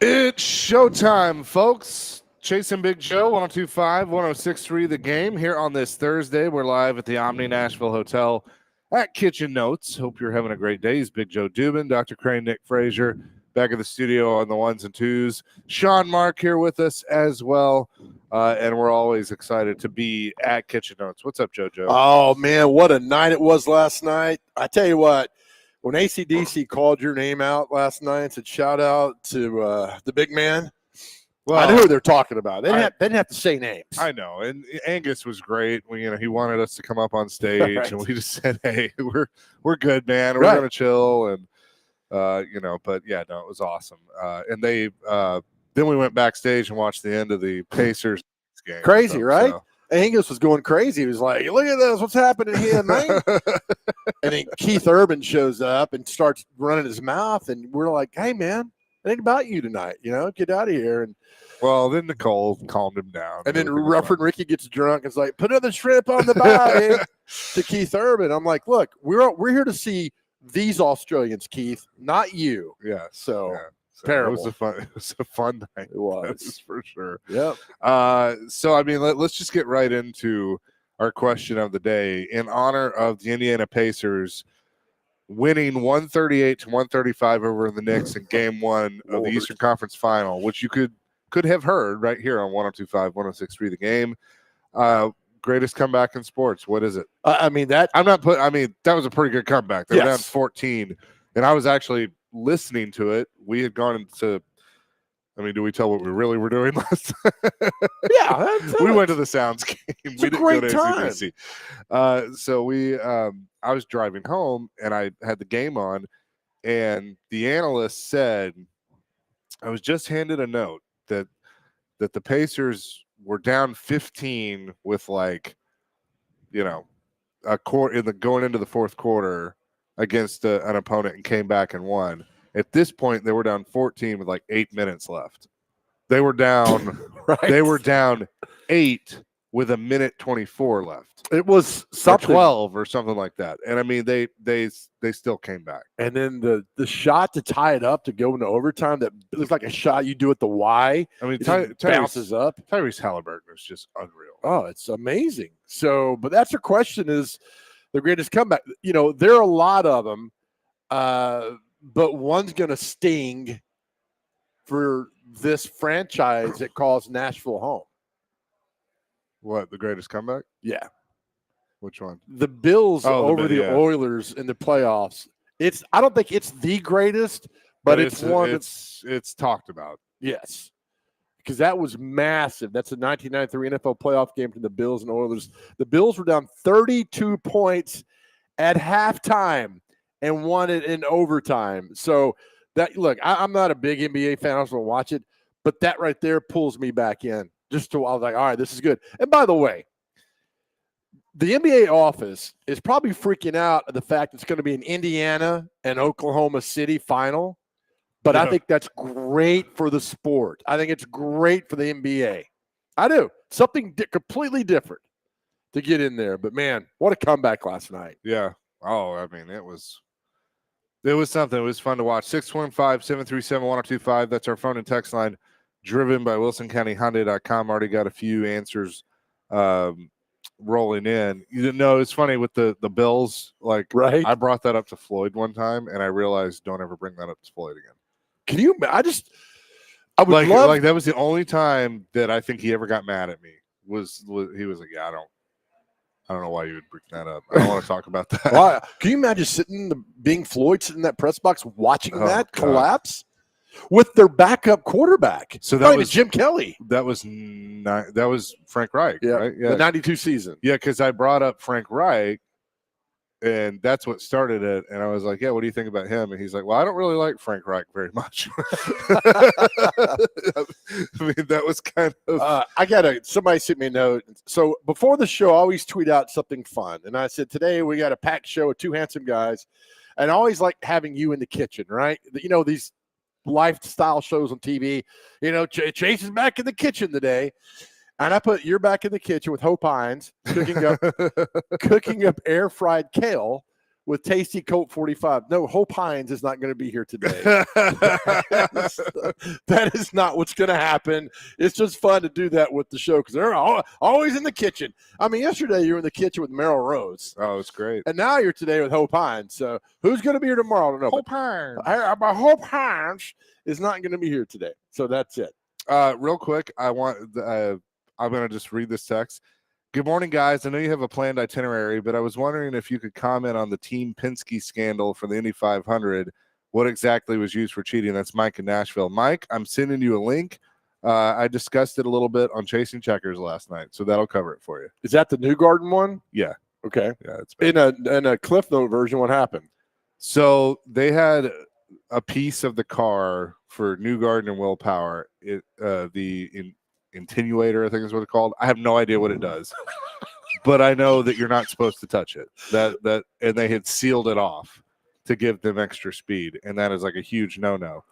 It's showtime, folks. Chasing Big Joe, 1025, 1063 The Game. Here on this Thursday, we're live at the Omni Nashville Hotel at Kitchen Notes. Hope you're having a great day. It's Big Joe Dubin, Dr. Crane, Nick Frazier, back at the studio on the ones and twos. Sean Mark here with us as well. And we're always excited to be at Kitchen Notes. What's up, JoJo? Oh, man, what a night it was last night. I tell you what, when AC/DC called your name out last night and said shout out to the big man, well, I knew who they're talking about. They didn't have to say names. I know, and Angus was great. He wanted us to come up on stage, right. And we just said, "Hey, we're good, man. We're gonna chill." And but yeah, no, it was awesome. And they then we went backstage and watched the end of the Pacers game. Crazy, right? So. Angus was going crazy. He was like, "Look at this! What's happening here, man?" And then Keith Urban shows up and starts running his mouth, and we're like, "Hey, man, it ain't about you tonight. Get out of here." And well, then Nicole calmed him down. And then Reverend Ricky gets drunk and is like, "Put another shrimp on the body." To Keith Urban. I'm like, "Look, we're here to see these Australians, Keith, not you." Yeah. So terrible. It was a fun night. It was. That's for sure. Yep. So I mean, let's just get right into our question of the day in honor of the Indiana Pacers winning 138-135 over the Knicks in Game 1 of the Eastern Conference Final, which you could have heard right here on 1025, 1063 The Game. Greatest comeback in sports. What is it? That was a pretty good comeback. They were down 14, and I was actually listening to it. We had gone into, do we tell what we really were doing last time? Yeah, we went to the Sounds game. It's a great time. So I was driving home and I had the game on, and the analyst said, I was just handed a note that the Pacers were down 15 with a quarter going into the fourth quarter against an opponent and came back and won. At this point, they were down 14 with 8 minutes left. They were down. Right. They were down 8 with a minute 24 left. It was something, 12 or something like that. And they still came back. And then the shot to tie it up to go into overtime, that looks like a shot you do at the Y. Bounces up. Tyrese Halliburton is just unreal. Oh, it's amazing. So, but that's the question: is the greatest comeback? There are a lot of them, but one's going to sting for this franchise that calls Nashville home. What, the greatest comeback? Yeah. Which one? The Bills over the Oilers in the playoffs. I don't think it's the greatest, but it's one. It's talked about. Yes, because that was massive. That's a 1993 NFL playoff game between the Bills and Oilers. The Bills were down 32 points at halftime and won it in overtime. So I'm not a big NBA fan. I also watch it, but that right there pulls me back in. I was like, all right, this is good. And by the way, the NBA office is probably freaking out at the fact it's going to be an Indiana and Oklahoma City final. But I think that's great for the sport. I think it's great for the NBA. I do. Something completely different to get in there. But, man, what a comeback last night. Yeah. Oh, it was something. It was fun to watch. 615-737-1025. That's our phone and text line, driven by WilsonCountyHyundai.com. Already got a few answers rolling in. You didn't know, it's funny with the Bills. Right. I brought that up to Floyd one time, and I realized don't ever bring that up to Floyd again. Can you? I would love. That was the only time that I think he ever got mad at me. He was like, "Yeah, I don't know why you would bring that up. I don't want to talk about that." Well, can you imagine being Floyd sitting in that press box watching that collapse with their backup quarterback? So that was Jim Kelly. That was Frank Reich. Yeah, right? Yeah, the '92 season. Yeah, because I brought up Frank Reich, and that's what started it. And I was like, "Yeah, what do you think about him?" And he's like, "Well, I don't really like Frank Reich very much." That was kind of. Somebody sent me a note. So before the show, I always tweet out something fun, and I said, "Today we got a packed show with two handsome guys," and I always like having you in the kitchen, right? These lifestyle shows on TV. Chase is back in the kitchen today. And I put you're back in the kitchen with Hope Hines cooking up air fried kale with tasty Colt 45. No, Hope Hines is not going to be here today. That is not what's going to happen. It's just fun to do that with the show because they're always in the kitchen. I mean, yesterday you were in the kitchen with Merrill Rose. Oh, it's great. And now you're today with Hope Hines. So who's going to be here tomorrow? I don't know. Hope Hines. But Hope Hines is not going to be here today. So that's it. Real quick, I'm going to just read this text. Good morning, guys. I know you have a planned itinerary, but I was wondering if you could comment on the Team Penske scandal for the Indy 500. What exactly was used for cheating? That's Mike in Nashville. Mike, I'm sending you a link. I discussed it a little bit on Chasing Checkers last night, so that'll cover it for you. Is that the New Garden one? Yeah. Okay. Yeah, it's in a Cliff Note version. What happened? So they had a piece of the car for New Garden and Will Power. Attenuator, I think is what it's called. I have no idea what it does, but I know that you're not supposed to touch it. And they had sealed it off to give them extra speed, and that is like a huge no-no.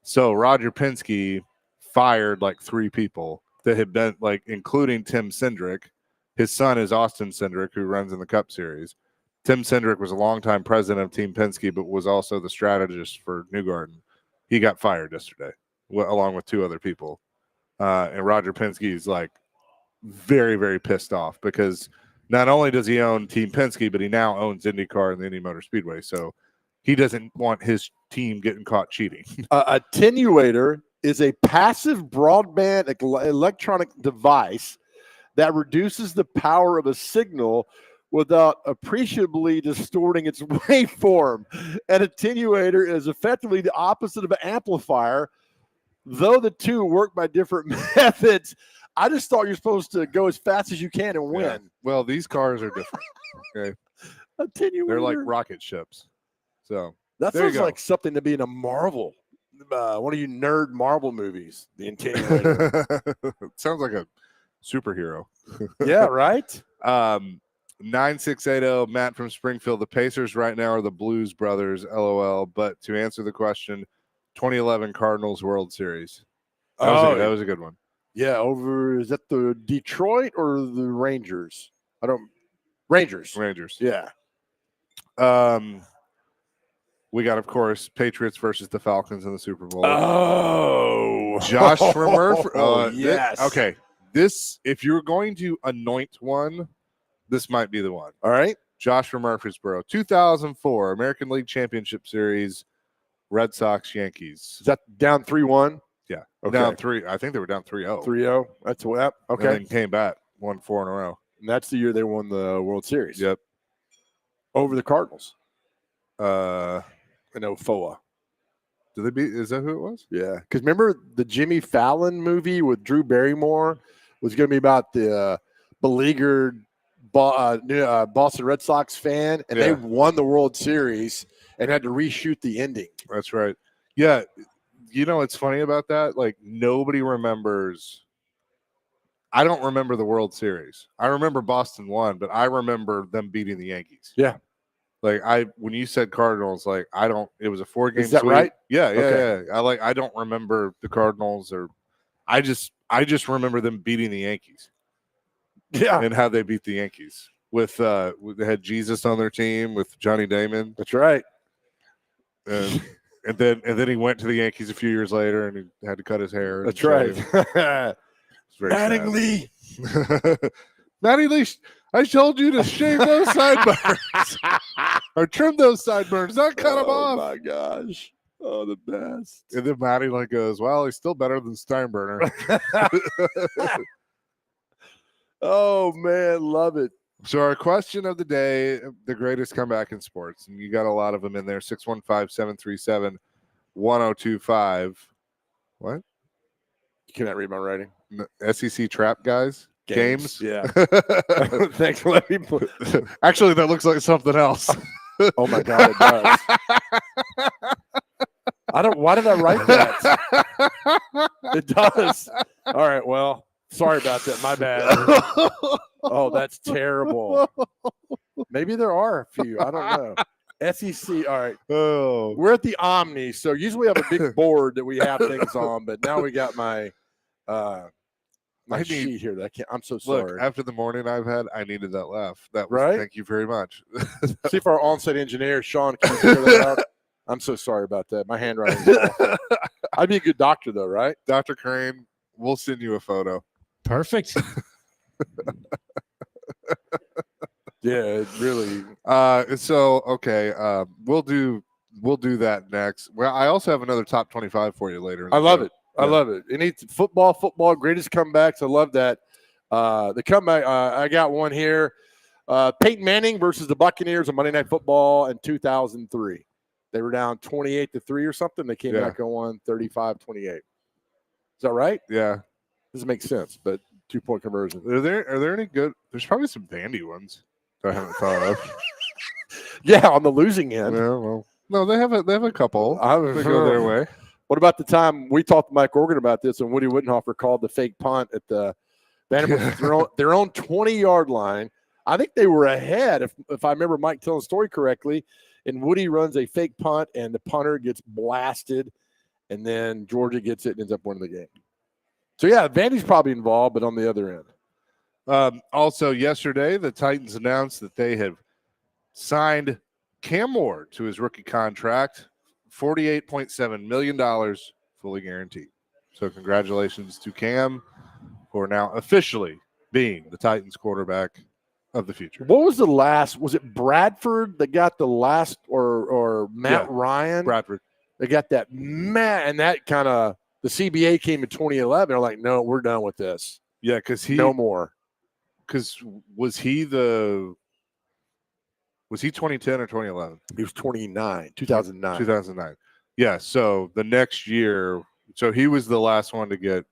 So Roger Penske fired like 3 people that had been like, including Tim Cindric. His son is Austin Cindric, who runs in the Cup Series. Tim Cindric was a longtime president of Team Penske, but was also the strategist for New Garden. He got fired yesterday, along with 2 other people. And Roger Penske is like very, very pissed off because not only does he own Team Penske, but he now owns IndyCar and the Indy Motor Speedway. So he doesn't want his team getting caught cheating. Attenuator is a passive broadband electronic device that reduces the power of a signal without appreciably distorting its waveform. An attenuator is effectively the opposite of an amplifier, though the two work by different methods. I just thought you're supposed to go as fast as you can and win. Yeah. Well, these cars are different. Okay, Attenuator. they're like rocket ships. So that there you sounds go. like something to be in a Marvel, one of you nerd Marvel movies. The attenuator. Sounds like a superhero. Yeah, right. 9680 Matt from Springfield. The Pacers right now are the Blues Brothers. LOL. But to answer the question, 2011 Cardinals World Series. That was a good one. Yeah, is that the Detroit or the Rangers? Rangers. Yeah. We got, of course, Patriots versus the Falcons in the Super Bowl. Oh, Josh Murphy. Yes. Okay. This, if you're going to anoint one, this might be the one. All right. Josh from Murfreesboro. 2004 American League Championship Series, Red Sox, Yankees. Is that down 3-1? Yeah. Okay. Down 3. I think they were down 3-0. 3-0. That's what. Okay. And then came back, won 4 in a row. And that's the year they won the World Series. Yep. Over the Cardinals. In FOA. Did they beat? Is that who it was? Yeah. Because remember the Jimmy Fallon movie with Drew Barrymore was going to be about the beleaguered Boston Red Sox fan, and they won the World Series and had to reshoot the ending. That's right. Yeah. You know what's funny about that? Like, nobody remembers. I don't remember the World Series. I remember Boston won, but I remember them beating the Yankees. Yeah. Like, when you said Cardinals, like, it was a 4-game Is that sweep. right? Yeah. Okay. I don't remember the Cardinals, or I just remember them beating the Yankees. Yeah. And how they beat the Yankees they had Jesus on their team with Johnny Damon. That's right. And then he went to the Yankees a few years later and he had to cut his hair. That's right. Mattingly. Mattingly, I told you to shave those sideburns or trim those sideburns, not cut them off. Oh my gosh. Oh, the best. And then Mattingly goes, well, he's still better than Steinbrenner. Oh man, love it. So our question of the day, the greatest comeback in sports, and you got a lot of them in there. 615-737-1025. What? You cannot read my writing. SEC trap guys? Games? Yeah. Thanks for letting me put. Actually, that looks like something else. Oh my God, it does. Why did I write that? It does. All right, well, sorry about that. My bad. Oh, that's terrible. Maybe there are a few. I don't know. SEC. All right. Oh, we're at the Omni, so usually we have a big board that we have things on, but now we got my my I need- sheet here. That I can't. I'm so Look, sorry. after the morning I've had, I needed that laugh. That was Right? thank you very much. See if our on-site engineer Sean can figure that out. I'm so sorry about that. My handwriting is awful. I'd be a good doctor though, right? Dr. Crane, we'll send you a photo. Perfect. Yeah, it really. So okay, we'll do that next. Well, I also have another top 25 for you later. in I the love show. it. I love it. It needs football, greatest comebacks. I love that. The comeback. I got one here. Peyton Manning versus the Buccaneers on Monday Night Football in 2003. They were down 28-3 or something. They came back and won 35-28. Is that right? Yeah. Doesn't make sense, but 2-point conversion. Are there any good? There's probably some dandy ones that I haven't thought of. Yeah, on the losing end. Yeah, well, no, they have a couple that that go their way. What about the time we talked to Mike Organ about this and Woody Wittenhofer called the fake punt at the Vanderbilt, their own 20-yard line? I think they were ahead, if I remember Mike telling the story correctly. And Woody runs a fake punt, and the punter gets blasted, and then Georgia gets it and ends up winning the game. So, yeah, Vandy's probably involved, but on the other end. Also, yesterday, the Titans announced that they have signed Cam Ward to his rookie contract, $48.7 million, fully guaranteed. So congratulations to Cam for now officially being the Titans quarterback of the future. What was the last? Was it Bradford that got the last, or Matt Ryan? Bradford. They got that and that kind of the CBA came in 2011. They're like, no, we're done with this. Yeah, because no more. Because was he 2010 or 2011? He was 2009. 2009. Yeah. So the next year, so he was the last one to get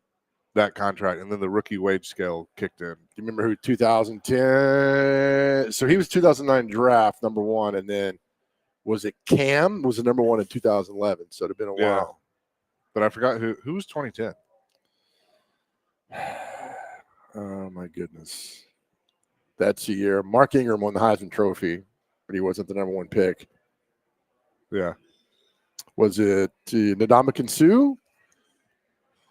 that contract, and then the rookie wage scale kicked in. You remember who 2010? So he was 2009 draft number one, and then was it Cam was the number one in 2011? So it'd have been a while. But I forgot who was 2010. Oh my goodness, that's the year Mark Ingram won the Heisman Trophy, but he wasn't the number one pick. Yeah, was it Ndamukong Suh?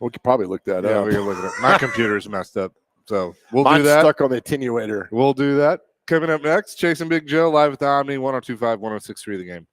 We could probably look that up. We can look it up. My computer's messed up, so we'll Mine's do that. Stuck on the attenuator. We'll do that. Coming up next, Chasing Big Joe live at the Omni 102.5, 106.3 The Game.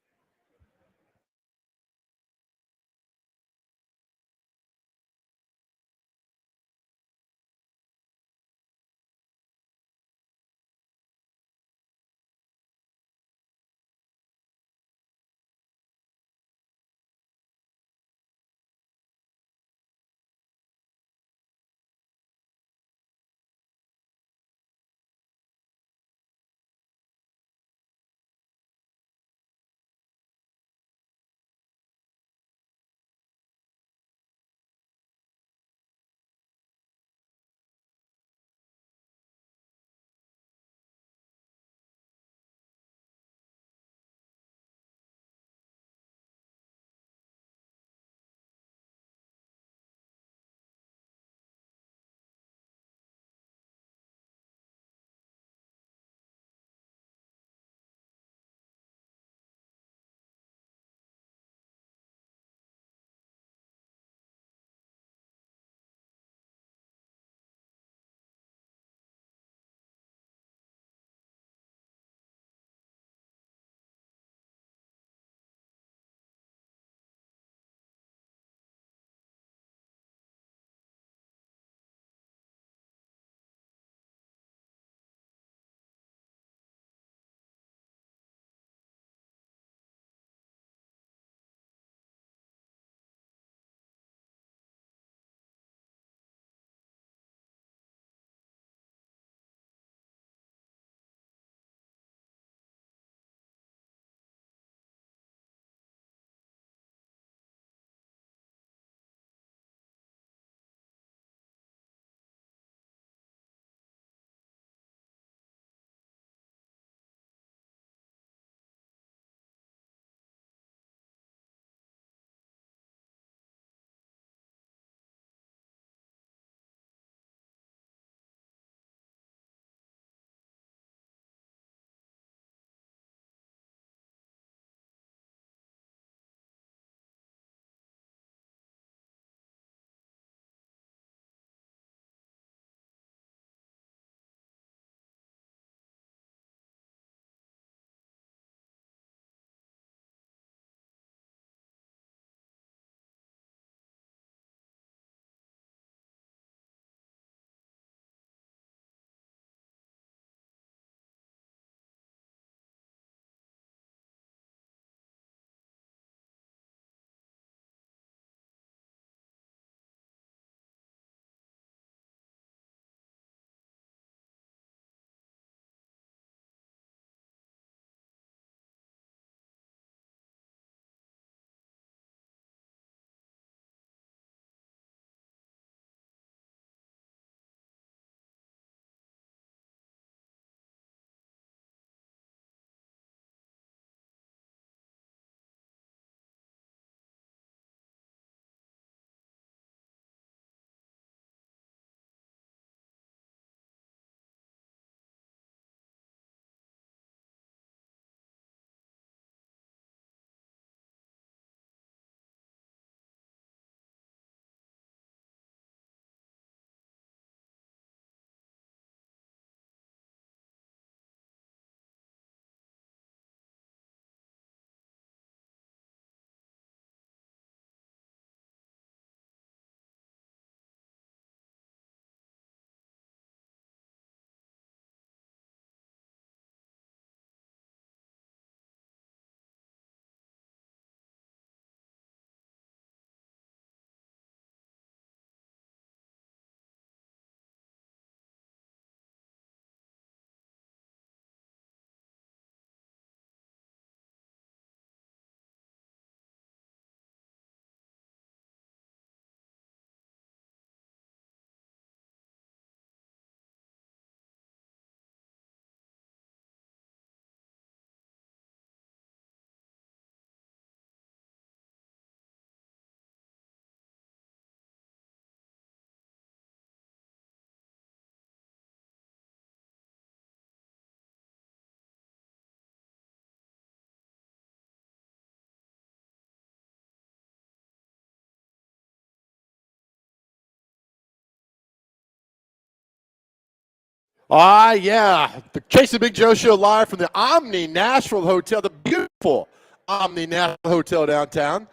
Yeah. The Chase and Big Joe show live from the Omni Nashville Hotel, the beautiful Omni Nashville Hotel downtown.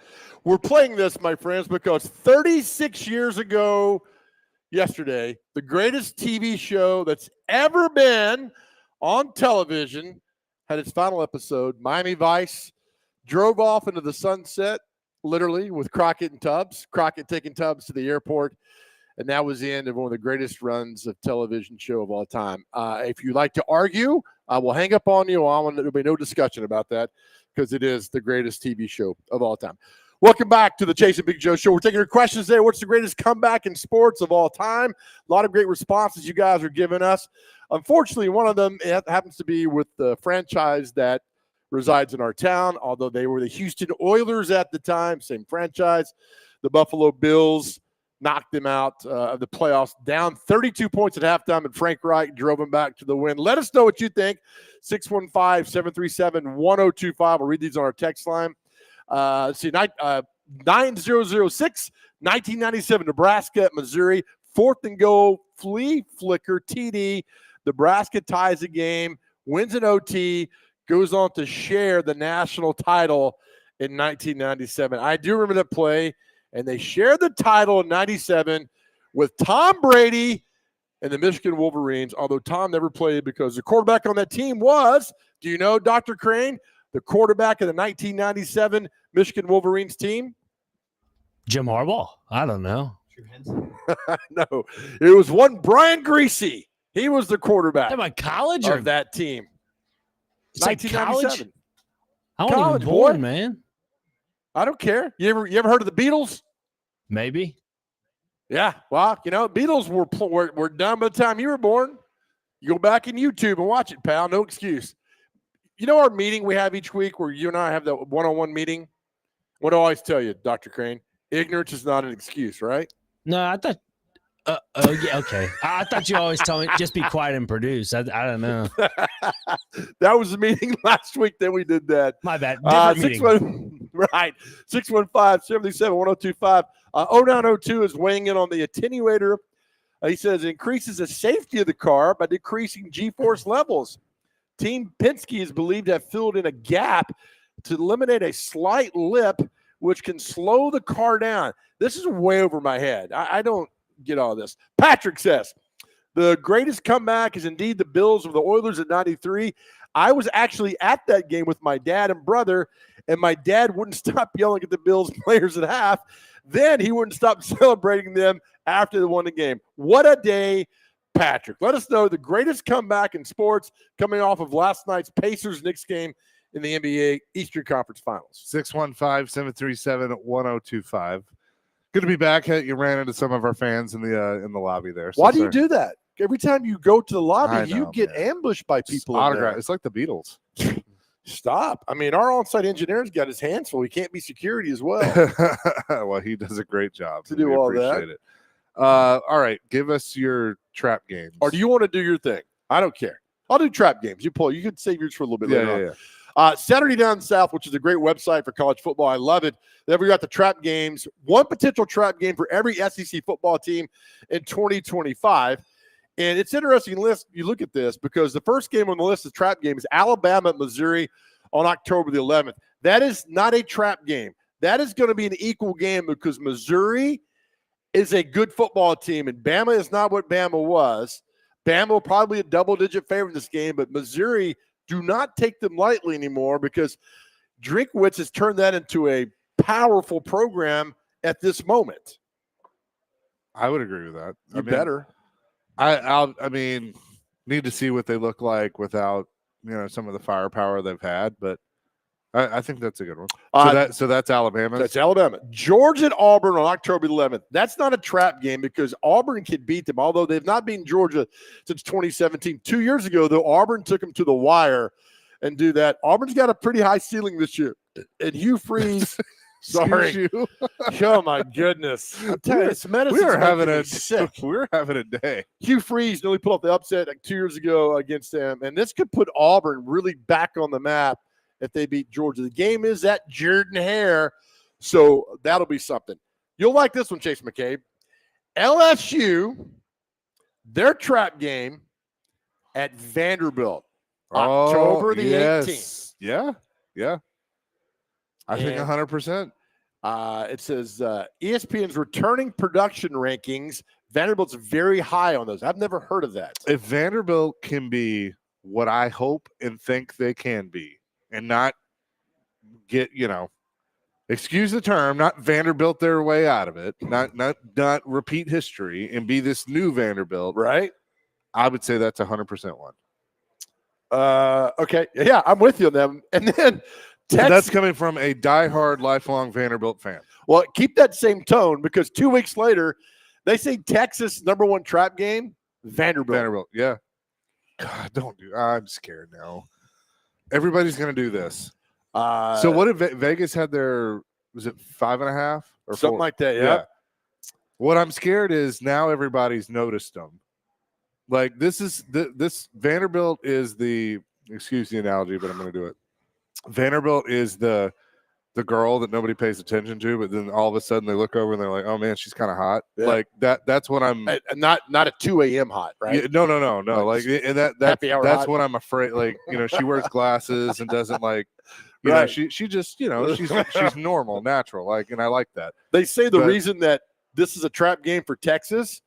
We're playing this, my friends, because 36 years ago yesterday, the greatest TV show that's ever been on television had its final episode. Miami Vice drove off into the sunset, literally, with Crockett and Tubbs. Crockett taking Tubbs to the airport. And that was the end of one of the greatest runs of television show of all time. If you like to argue, I will hang up on you. There'll be no discussion about that because it is the greatest TV show of all time. Welcome back to the Chase and Big Joe show. We're taking your questions there. What's the greatest comeback in sports of all time? A lot of great responses you guys are giving us. Unfortunately, one of them happens to be with the franchise that resides in our town, although they were the Houston Oilers at the time, same franchise. The Buffalo Bills knocked them out of the playoffs, down 32 points at halftime, and Frank Reich drove them back to the win. Let us know what you think. 615-737-1025. We'll read these on our text line. Let's see, 9006, 1997, Nebraska at Missouri. 4th and goal, flea flicker, TD. Nebraska ties the game, wins an OT, goes on to share the national title in 1997. I do remember that play. And they shared the title in 97 with Tom Brady and the Michigan Wolverines, although Tom never played because the quarterback on that team was, do you know, Dr. Crane, the quarterback of the 1997 Michigan Wolverines team? Jim Harbaugh? I don't know. No, it was one Brian Greasy. He was the quarterback Am I college of that team. It's like college? I wasn't College, even born, boy. man. I don't care. You ever heard of the Beatles? Maybe. Yeah. Well, Beatles were done by the time you were born. You go back in YouTube and watch it, pal. No excuse. You know our meeting we have each week where you and I have that one-on-one meeting? What do I always tell you, Dr. Crane? Ignorance is not an excuse, right? No, I thought yeah, okay. I thought you always tell me just be quiet and produce. I don't know. That was the meeting last week that we did that. My bad. Different meeting. Right. 615-737-1025. 0902 is weighing in on the attenuator. He says it increases the safety of the car by decreasing G-force levels. Team Penske is believed to have filled in a gap to eliminate a slight lip, which can slow the car down. This is way over my head. I don't get all this. Patrick says, the greatest comeback is indeed the Bills of the Oilers at 93. I was actually at that game with my dad and brother, and my dad wouldn't stop yelling at the Bills players at half. Then he wouldn't stop celebrating them after they won the game. What a day, Patrick. Let us know the greatest comeback in sports coming off of last night's Pacers-Knicks game in the NBA Eastern Conference Finals. 615-737-1025. Good to be back. You ran into some of our fans in the lobby there. So why do you do that? Every time you go to the lobby, you get man. ambushed by people. Autograph. It's like the Beatles. Stop. I mean, our on-site engineer's got his hands full. He can't be security as well. Well, he does a great job. To do all that. Appreciate it. All right. Give us your trap games. Or do you want to do your thing? I don't care. I'll do trap games. You could save yours for a little bit later on. Yeah. Saturday Down South, which is a great website for college football. I love it. Then we got the trap games. One potential trap game for every SEC football team in 2025. And it's interesting list. You look at this because the first game on the list of trap game is Alabama at Missouri on October the 11th. That is not a trap game. That is going to be an equal game because Missouri is a good football team, and Bama is not what Bama was. Bama will probably be a double-digit favorite in this game, but Missouri – do not take them lightly anymore because Drinkwitz has turned that into a powerful program at this moment. I would agree with that. Better. I mean, need to see what they look like without some of the firepower they've had, but I think that's a good one. So that's Alabama. That's Alabama. Georgia at Auburn on October 11th. That's not a trap game because Auburn can beat them, although they've not beaten Georgia since 2017. 2 years ago, though, Auburn took them to the wire and do that. Auburn's got a pretty high ceiling this year. And Hugh Freeze, sorry. Oh, my goodness. I'm telling you, it's medicine. We're having a day. Hugh Freeze nearly pulled off the upset like 2 years ago against them, and this could put Auburn really back on the map if they beat Georgia. The game is at Jordan-Hare, so that'll be something. You'll like this one, Chase McCabe. LSU, their trap game at Vanderbilt. October the 18th. Yeah. I think And 100%. It says ESPN's returning production rankings. Vanderbilt's very high on those. I've never heard of that. If Vanderbilt can be what I hope and think they can be, and not get, excuse the term, not Vanderbilt their way out of it, not repeat history and be this new Vanderbilt, Right? I would say that's 100% one. Okay. Yeah, I'm with you on them. And then That's coming from a diehard, lifelong Vanderbilt fan. Well, keep that same tone because 2 weeks later, they say Texas #1 trap game, Vanderbilt. Yeah. God, don't do. I'm scared now. Everybody's going to do this. So what did Vegas had their? Was it 5.5 or something 4? like that? Yeah. What I'm scared is now everybody's noticed them. Like this Vanderbilt is the, excuse the analogy, but I'm going to do it. Vanderbilt is the girl that nobody pays attention to, but then all of a sudden they look over and they're like, oh man, she's kind of hot. Yeah. Like that's what I'm Not at 2 a.m. hot, right? Yeah, no. Like, and that's hot. what I'm afraid. Like, she wears glasses and doesn't like, Right. she just, she's normal, natural. Like, and I like that. They say the reason that this is a trap game for Texas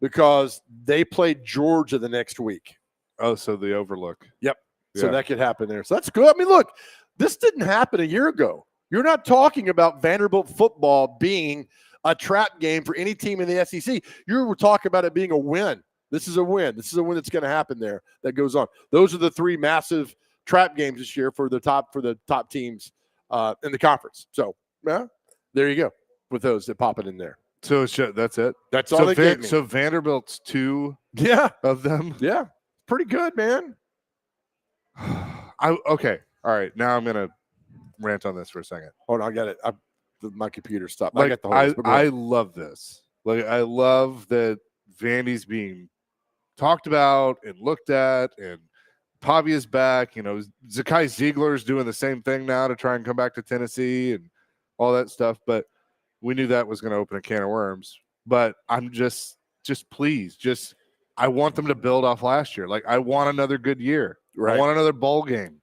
because they played Georgia the next week. Oh, so the overlook. Yep. So Yeah. that could happen there. So that's good. I mean, look, this didn't happen a year ago. You're not talking about Vanderbilt football being a trap game for any team in the SEC. You were talking about it being a win. This is a win. This is a win that's going to happen there that goes on. Those are the 3 massive trap games this year for the top teams in the conference. So, yeah, there you go with those that pop it in there. So it's just, that's it. That's all they gave me. So Vanderbilt's 2 of them. Yeah, pretty good, man. Okay. All right. Now I'm gonna rant on this for a second. Hold on, I got it. My computer stopped. Like, I got the whole list, but go I ahead. love this. Like, I love that Vandy's being talked about and looked at, and Pavia's back. Zakai Ziegler's doing the same thing now to try and come back to Tennessee and all that stuff. But we knew that was going to open a can of worms. But I'm just please, I want them to build off last year. Like, I want another good year. Right. I want another bowl game.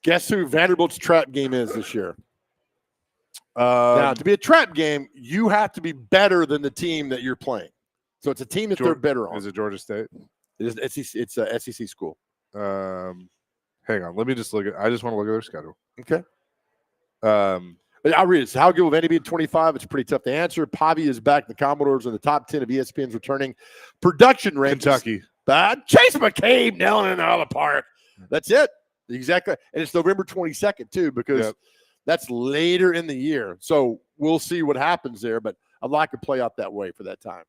Guess who Vanderbilt's trap game is this year? Now, to be a trap game, you have to be better than the team that you're playing. So it's a team that they're better on. Is it Georgia State? It is SEC, it's a SEC school. Hang on. Let me just look at. I just want to look at their schedule. Okay. I'll read it. So how good will Vandy be at 25? It's pretty tough to answer. Pavia is back. The Commodores are in the top 10 of ESPN's returning production rankings. Kentucky. Chase McCabe nailing it out of the park. That's it. Exactly. And it's November 22nd, too, because that's later in the year. So we'll see what happens there, but I'd like to play out that way for that time.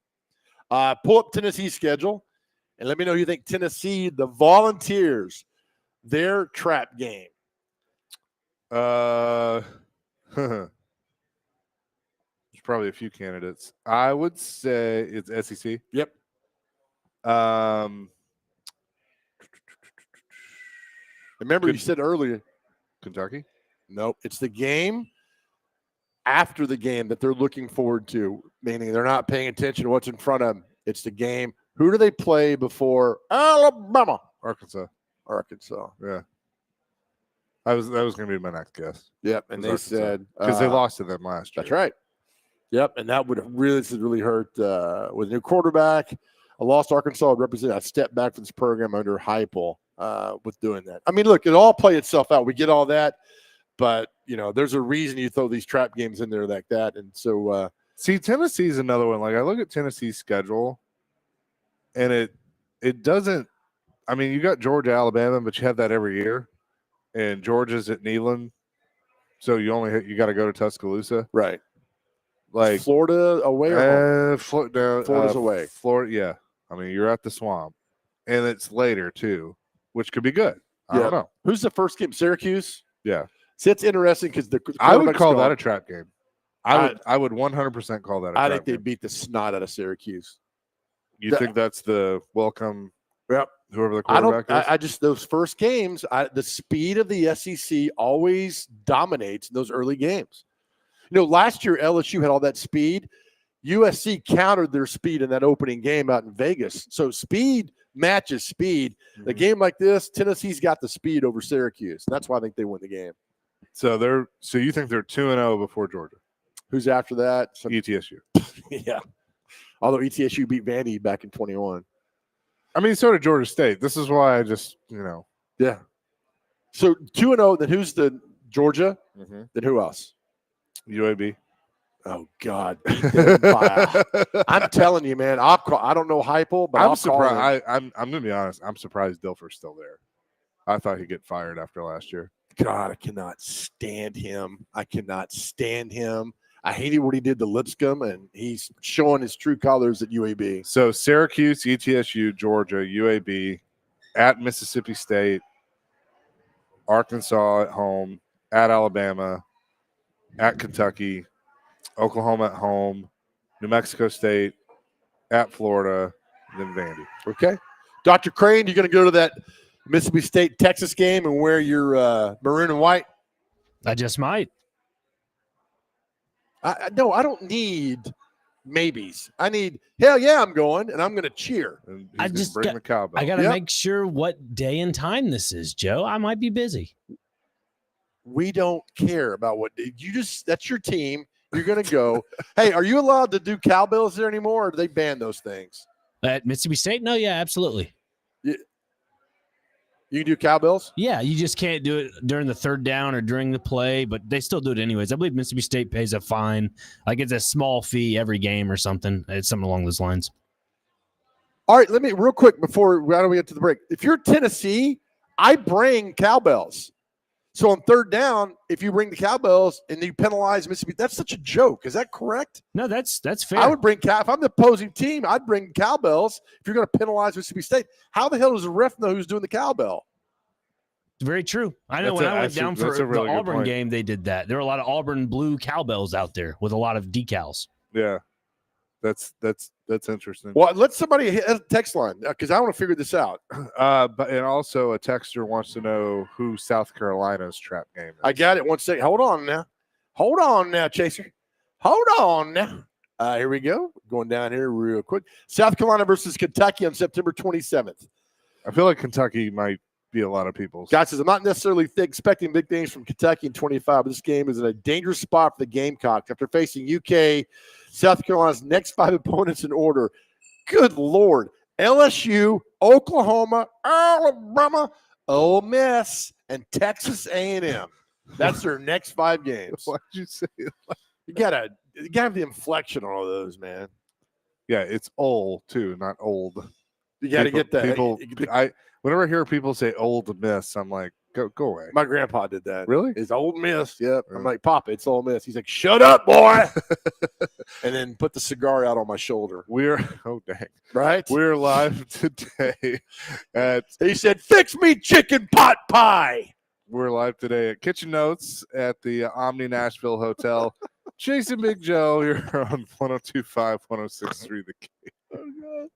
Pull up Tennessee's schedule, and let me know who you think Tennessee, the Volunteers, their trap game. There's probably a few candidates. I would say it's SEC. Yep. Remember, you said earlier, Kentucky? nope, it's the game after the game that they're looking forward to, meaning they're not paying attention to what's in front of them. It's the game. Who do they play before? Alabama. Arkansas. Yeah. That was going to be my next guess. Yep. And they Arkansas. said Because they lost to them last year. That's right. Yep. And that would have really hurt with a new quarterback. A lost Arkansas would represent a step back for this program under Heupel with doing that. I mean, look, it all play itself out. We get all that. But, there's a reason you throw these trap games in there like that. And so see, Tennessee's another one. Like, I look at Tennessee's schedule, and it doesn't – I mean, you got Georgia, Alabama, but you have that every year. And Georgia's at Neyland. So you got to go to Tuscaloosa. right. Like Florida away or home? Florida's away. Florida, yeah. I mean, you're at the Swamp. And it's later, too, which could be good. I don't know. Who's the first game? Syracuse? Yeah. See, it's interesting because I would call that a trap game. I would 100% call that a trap I think they game. beat the snot out of Syracuse. You think that's the welcome? Yep. Whoever the quarterback is? I just those first games, the speed of the SEC always dominates in those early games. Last year LSU had all that speed. USC countered their speed in that opening game out in Vegas. So speed matches speed. The Mhm. game like this, Tennessee's got the speed over Syracuse. That's why I think they win the game. So you think they're 2-0 before Georgia? Who's after that? ETSU. Yeah. Although ETSU beat Vandy back in 21. I mean, so did Georgia State. This is why I just, Yeah. So 2-0. Then who's the Georgia? Mhm. Then who else? UAB. Oh God. I'm telling you, man. I don't know Heupel, but I'm I'll surprised. I'm gonna be honest. I'm surprised Dilfer's still there. I thought he'd get fired after last year. God, I cannot stand him. I cannot stand him. I hated what he did to Lipscomb, and he's showing his true colors at UAB. So Syracuse, ETSU, Georgia, UAB, at Mississippi State, Arkansas at home, at Alabama, at Kentucky, Oklahoma at home, New Mexico State, at Florida, then Vandy. Okay. Dr. Crane, you're going to go to that Mississippi State Texas game and wear your maroon and white? I just might. No, I don't need maybes. I need, hell yeah, I'm going, and I'm going to cheer. And I he's gonna just bring got- the cowbell. I got to Yep. make sure what day and time this is, Joe. I might be busy. We don't care about what you just, that's your team. You're going to go. Hey, are you allowed to do cowbells there anymore, or do they ban those things? At Mississippi State? No, yeah, absolutely. You can do cowbells? Yeah, you just can't do it during the third down or during the play, but they still do it anyways. I believe Mississippi State pays a fine. Like it's a small fee every game or something. It's something along those lines. All right, let me real quick before we get to the break. If you're Tennessee, I bring cowbells. So on third down, if you bring the cowbells and you penalize Mississippi, that's such a joke. Is that correct? No, that's fair. I would bring if I'm the opposing team, I'd bring cowbells. If you're going to penalize Mississippi State, how the hell does the ref know who's doing the cowbell? Very true. I know That's when a- I went that's a- down for that's a really the good Auburn point. game, they did that. There were a lot of Auburn blue cowbells out there with a lot of decals. Yeah, that's interesting. Well, let somebody hit a text line because I want to figure this out. But and also a texter wants to know who South Carolina's trap game is. I got it. 1 second. Hold on now, Chaser. Hold on now. Here we go. Going down here real quick. South Carolina versus Kentucky on September 27th. I feel like Kentucky might be a lot of people's. God says, I'm not necessarily expecting big things from Kentucky in 25, but this game is in a dangerous spot for the Gamecocks after facing UK, South Carolina's next 5 opponents in order. Good Lord. LSU, Oklahoma, Alabama, Ole Miss, and Texas A&M. That's their next 5 games. Why'd you say it? You gotta have the inflection on all those, man. Yeah, it's old too, not old. You got to get that. People, whenever I hear people say "Old Miss," I'm like, go away. My grandpa did that. Really? It's Ole Miss. Yep. I'm Yeah. like, Papa, it's Ole Miss. He's like, shut up, boy. And then put the cigar out on my shoulder. We're dang. Right? We're live today at He said, fix me chicken pot pie. we're live today at Kitchen Notes at the Omni Nashville Hotel. Chasing Big Joe here on 102.5, 106.3 The Game. Oh, God.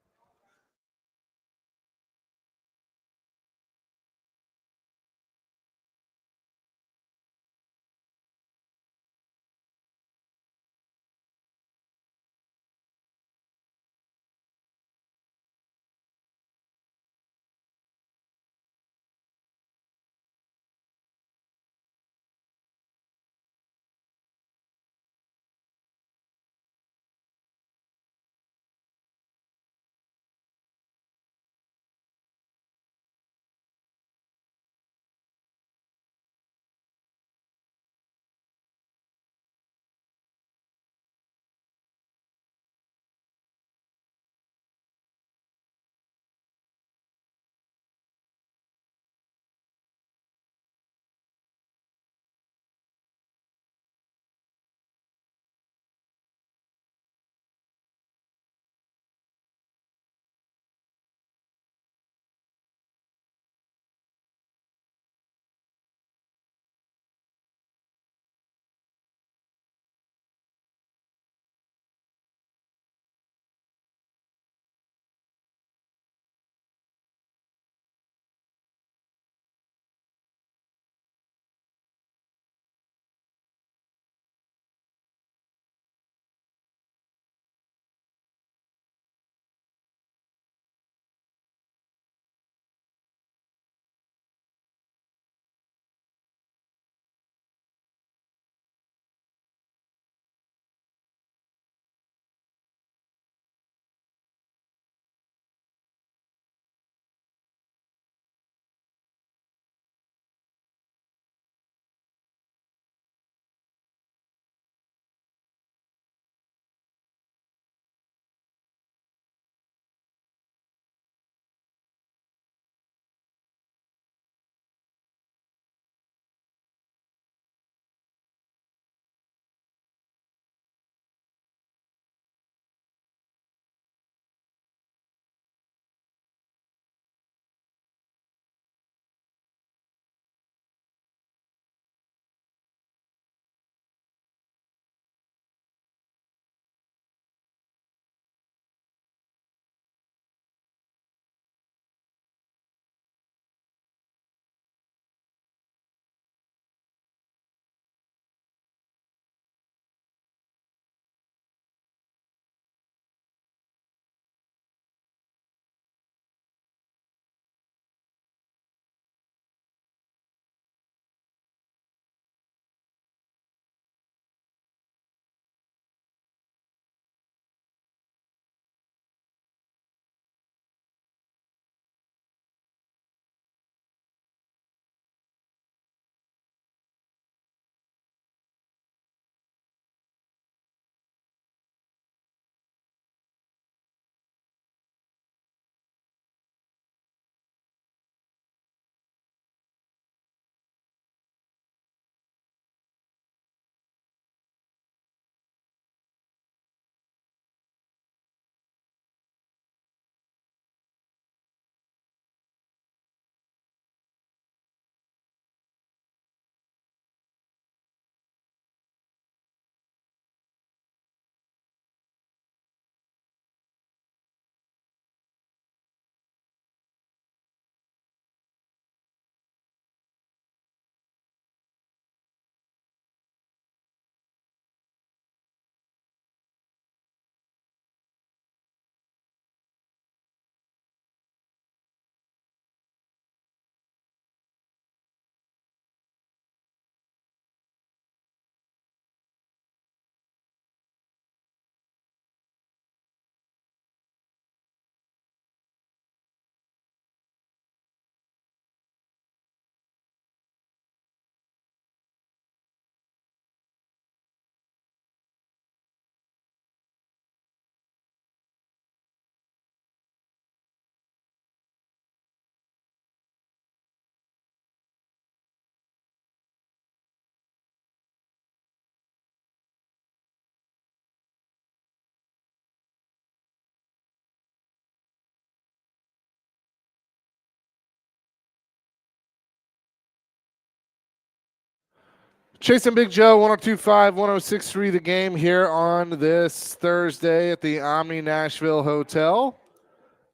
Chasing Big Joe, 1025, 1063 the game here on this Thursday at the Omni Nashville Hotel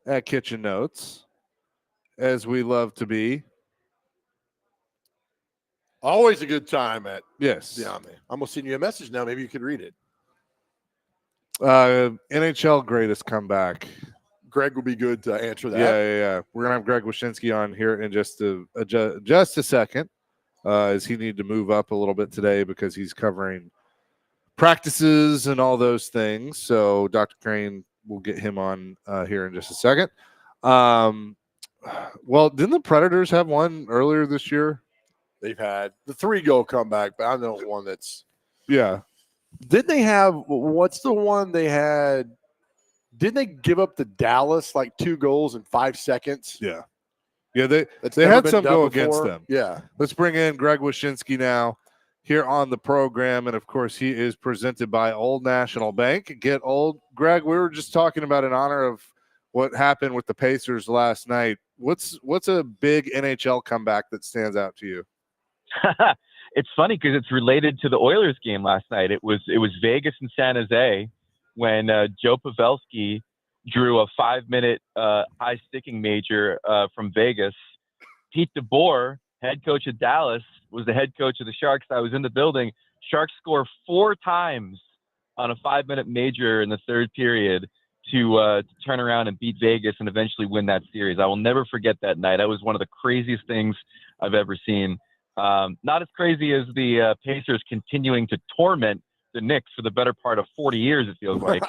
at Kitchen Notes, as we love to be. Always a good time at Yes. the Omni. I'm going to send you a message now. Maybe you could read it. NHL greatest comeback. Greg will be good to answer that. Yeah. We're going to have Greg Wyshynski on here in just a second, as he need to move up a little bit today because he's covering practices and all those things. So Dr. Crane will get him on here in just a second. Well, didn't the Predators have one earlier this year? They've had the 3-goal comeback, but I know one that's – Yeah. Didn't they have – what's the one they had – didn't they give up to Dallas like 2 goals in 5 seconds? Yeah. Yeah, they never had been some done go before? against them. Yeah. Let's bring in Greg Wyshynski now here on the program. And, of course, he is presented by Old National Bank. Get old. Greg, we were just talking about in honor of what happened with the Pacers last night. What's a big NHL comeback that stands out to you? It's funny because it's related to the Oilers game last night. It was Vegas and San Jose when Joe Pavelski drew a 5-minute high sticking major from Vegas. Pete DeBoer, head coach of Dallas, was the head coach of the Sharks. I was in the building. Sharks score 4 times on a 5-minute major in the third period to turn around and beat Vegas and eventually win that series. I will never forget that night. That was one of the craziest things I've ever seen. Not as crazy as the Pacers continuing to torment the Knicks for the better part of 40 years, it feels like,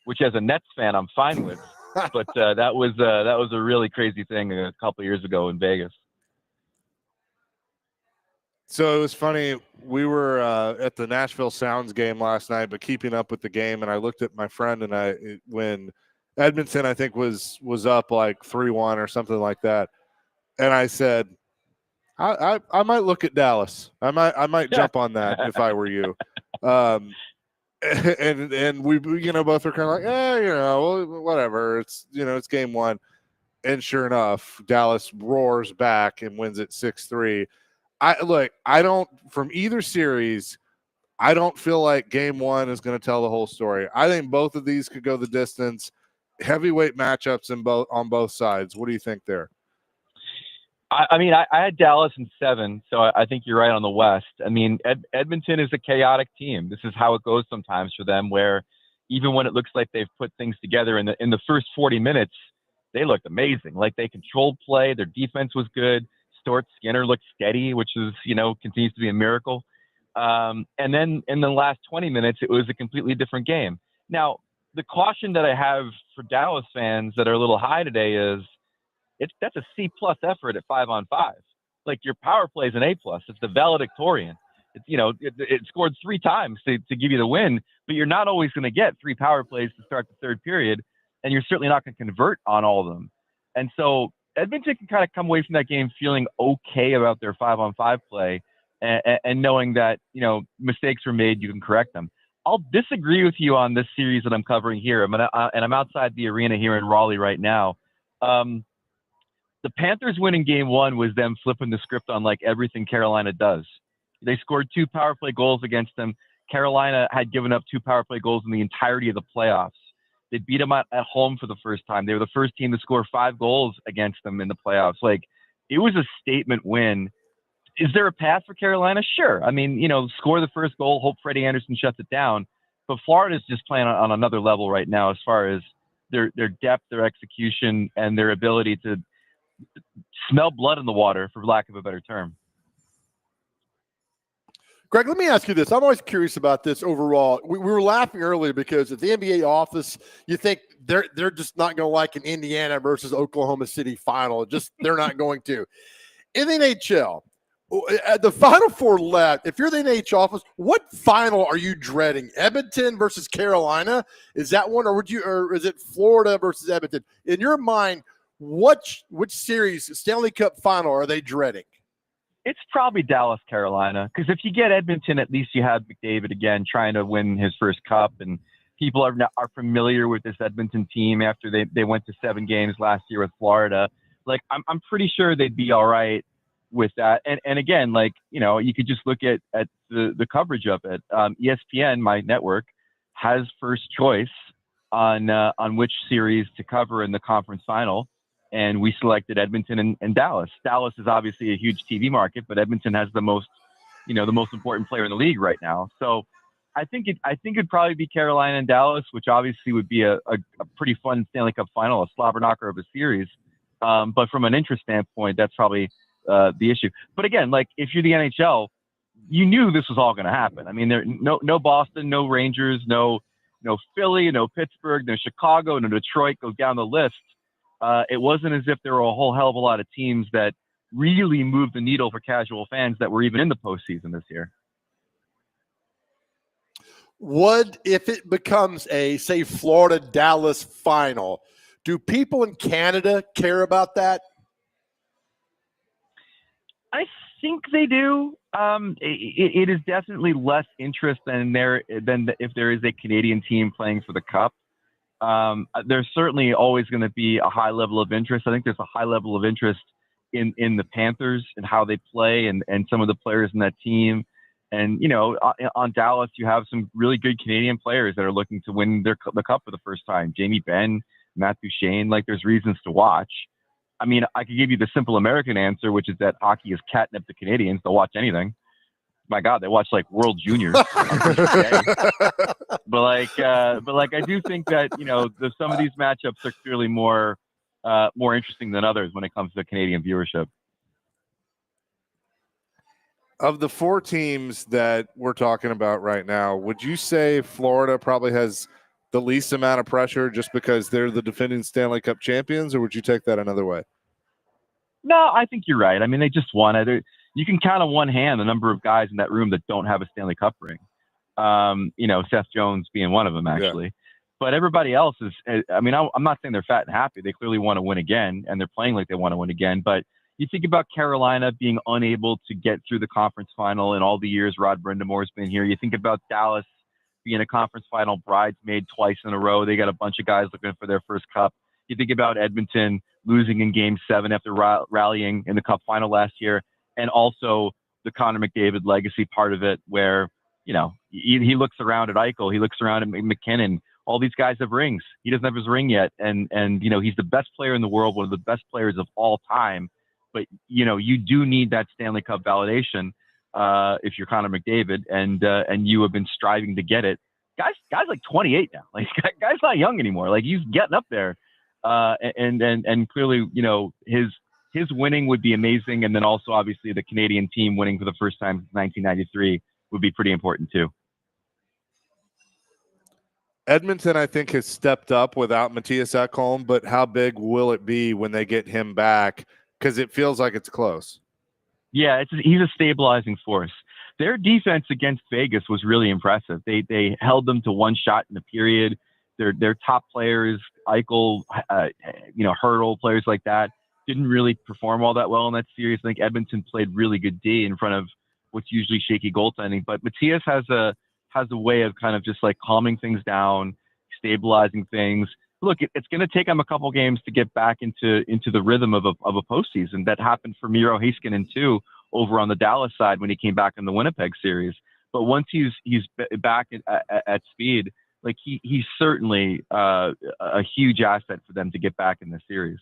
which as a Nets fan, I'm fine with. But that was a really crazy thing a couple of years ago in Vegas. So it was funny. We were at the Nashville Sounds game last night, but keeping up with the game, and I looked at my friend, and when Edmonton, I think, was up like 3-1 or something like that, and I said, I might look at Dallas. I might jump on that if I were you. And we both were kind of like, whatever. It's it's game 1, and sure enough, Dallas roars back and wins it 6-3. I don't, from either series, I don't feel like game 1 is going to tell the whole story. I think both of these could go the distance. Heavyweight matchups on both sides. What do you think there? I had Dallas in 7, so I think you're right on the West. I mean, Edmonton is a chaotic team. This is how it goes sometimes for them, where even when it looks like they've put things together in the first 40 minutes, they looked amazing. Like, they controlled play. Their defense was good. Stuart Skinner looked steady, which is, continues to be a miracle. And then in the last 20 minutes, it was a completely different game. Now, the caution that I have for Dallas fans that are a little high today is that's a C+ effort at 5-on-5. Like, your power play is an A+. It's the valedictorian. It scored 3 times to give you the win, but you're not always going to get 3 power plays to start the third period, and you're certainly not going to convert on all of them. And so Edmonton can kind of come away from that game feeling okay about their 5-on-5 play and knowing that, mistakes were made, you can correct them. I'll disagree with you on this series that I'm covering here. I'm outside the arena here in Raleigh right now. The Panthers winning game 1 was them flipping the script on like everything Carolina does. They scored 2 power play goals against them. Carolina had given up 2 power play goals in the entirety of the playoffs. They beat them at home for the first time. They were the first team to score 5 goals against them in the playoffs. Like, it was a statement win. Is there a path for Carolina? Sure. I mean, score the first goal, hope Freddie Anderson shuts it down. But Florida's just playing on another level right now as far as their depth, their execution, and their ability to smell blood in the water, for lack of a better term. Greg, let me ask you this. I'm always curious about this overall. We were laughing earlier because at the NBA office, you think they're just not going to like an Indiana versus Oklahoma City final. They're not going to. In the NHL, at the Final Four left, if you're the NHL office, what final are you dreading? Edmonton versus Carolina? Is that one, or is it Florida versus Edmonton? In your mind, which series, Stanley Cup final, are they dreading? It's probably Dallas, Carolina, because if you get Edmonton, at least you have McDavid again trying to win his first cup, and people are familiar with this Edmonton team after they went to 7 games last year with Florida. Like, I'm pretty sure they'd be all right. with that. And again, like, you know, you could just look at the coverage of it. ESPN, my network, has first choice on which series to cover in the conference final. And we selected Edmonton and Dallas. Dallas is obviously a huge TV market, but Edmonton has the most important player in the league right now. So I think it'd probably be Carolina and Dallas, which obviously would be a pretty fun Stanley Cup final, a slobber knocker of a series. But from an interest standpoint, that's probably the issue. But again, like, if you're the NHL, you knew this was all going to happen. I mean, there no Boston, no Rangers, no Philly, no Pittsburgh, no Chicago, no Detroit. Goes down the list. It wasn't as if there were a whole hell of a lot of teams that really moved the needle for casual fans that were even in the postseason this year. If it becomes a, say, Florida-Dallas final, do people in Canada care about that? I think they do. It is definitely less interest than if there is a Canadian team playing for the Cup. There's certainly always going to be a high level of interest. I think there's a high level of interest in the Panthers and how they play and some of the players in that team. And, you know, on Dallas, you have some really good Canadian players that are looking to win the Cup for the first time. Jamie Benn, Matt Duchene, like, there's reasons to watch. I mean, I could give you the simple American answer, which is that hockey is catnip to Canadians. They'll watch anything. My God, they watch like World Juniors. but I do think that, you know, some of these matchups are clearly more interesting than others when it comes to Canadian viewership. Of the four teams that we're talking about right now, would you say Florida probably has the least amount of pressure just because they're the defending Stanley Cup champions, or would you take that another way? No, I think you're right. I mean, they just won. You can count on one hand the number of guys in that room that don't have a Stanley Cup ring. You know, Seth Jones being one of them, actually. Yeah. But everybody else is, I mean, I'm not saying they're fat and happy. They clearly want to win again, and they're playing like they want to win again. But you think about Carolina being unable to get through the conference final in all the years Rod Brindamore's been here. You think about Dallas being a conference final bridesmaid twice in a row. They got a bunch of guys looking for their first cup. You think about Edmonton losing in Game 7 after rallying in the Cup final last year, and also the Connor McDavid legacy part of it, where, you know, he looks around at Eichel, he looks around at McKinnon. All these guys have rings. He doesn't have his ring yet, and you know, he's the best player in the world, one of the best players of all time. But, you know, you do need that Stanley Cup validation if you're Connor McDavid, and you have been striving to get it. Guys like 28 now. Like, guy's not young anymore. Like, he's getting up there, and clearly, you know, his winning would be amazing, and then also obviously the Canadian team winning for the first time since 1993 would be pretty important too. Edmonton, I think, has stepped up without Matthias Ekholm, but how big will it be when they get him back? Because it feels like it's close. Yeah, he's a stabilizing force. Their defense against Vegas was really impressive. They held them to one shot in the period. Their top players, Eichel, you know, Hurdle, players like that, didn't really perform all that well in that series. I think Edmonton played really good D in front of what's usually shaky goaltending. But Matthias has a way of kind of just like calming things down, stabilizing things. Look, it's going to take him a couple games to get back into the rhythm of a postseason. That happened for Miro Heiskanen too over on the Dallas side when he came back in the Winnipeg series. But once he's back at speed, like he's certainly a huge asset for them to get back in the series.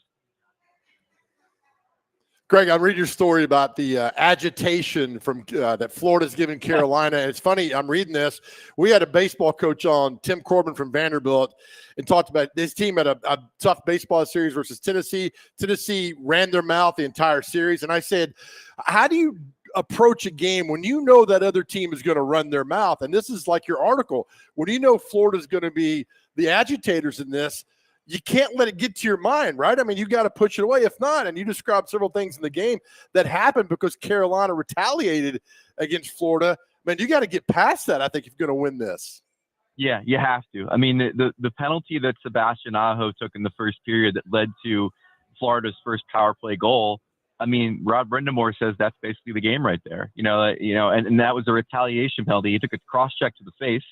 Greg, I'm reading your story about the agitation from that Florida's giving Carolina. And it's funny, I'm reading this. We had a baseball coach on, Tim Corbin from Vanderbilt, and talked about this team had a tough baseball series versus Tennessee. Tennessee ran their mouth the entire series. And I said, how do you approach a game when you know that other team is going to run their mouth? And this is like your article. When you know Florida's going to be the agitators in this, you can't let it get to your mind, right? I mean, you got to push it away. If not, and you described several things in the game that happened because Carolina retaliated against Florida. Man, you got to get past that, I think, if you're going to win this. Yeah, you have to. I mean, the penalty that Sebastian Aho took in the first period that led to Florida's first power play goal, I mean, Rod Brindamore says that's basically the game right there. You know, and that was a retaliation penalty. He took a cross-check to the face,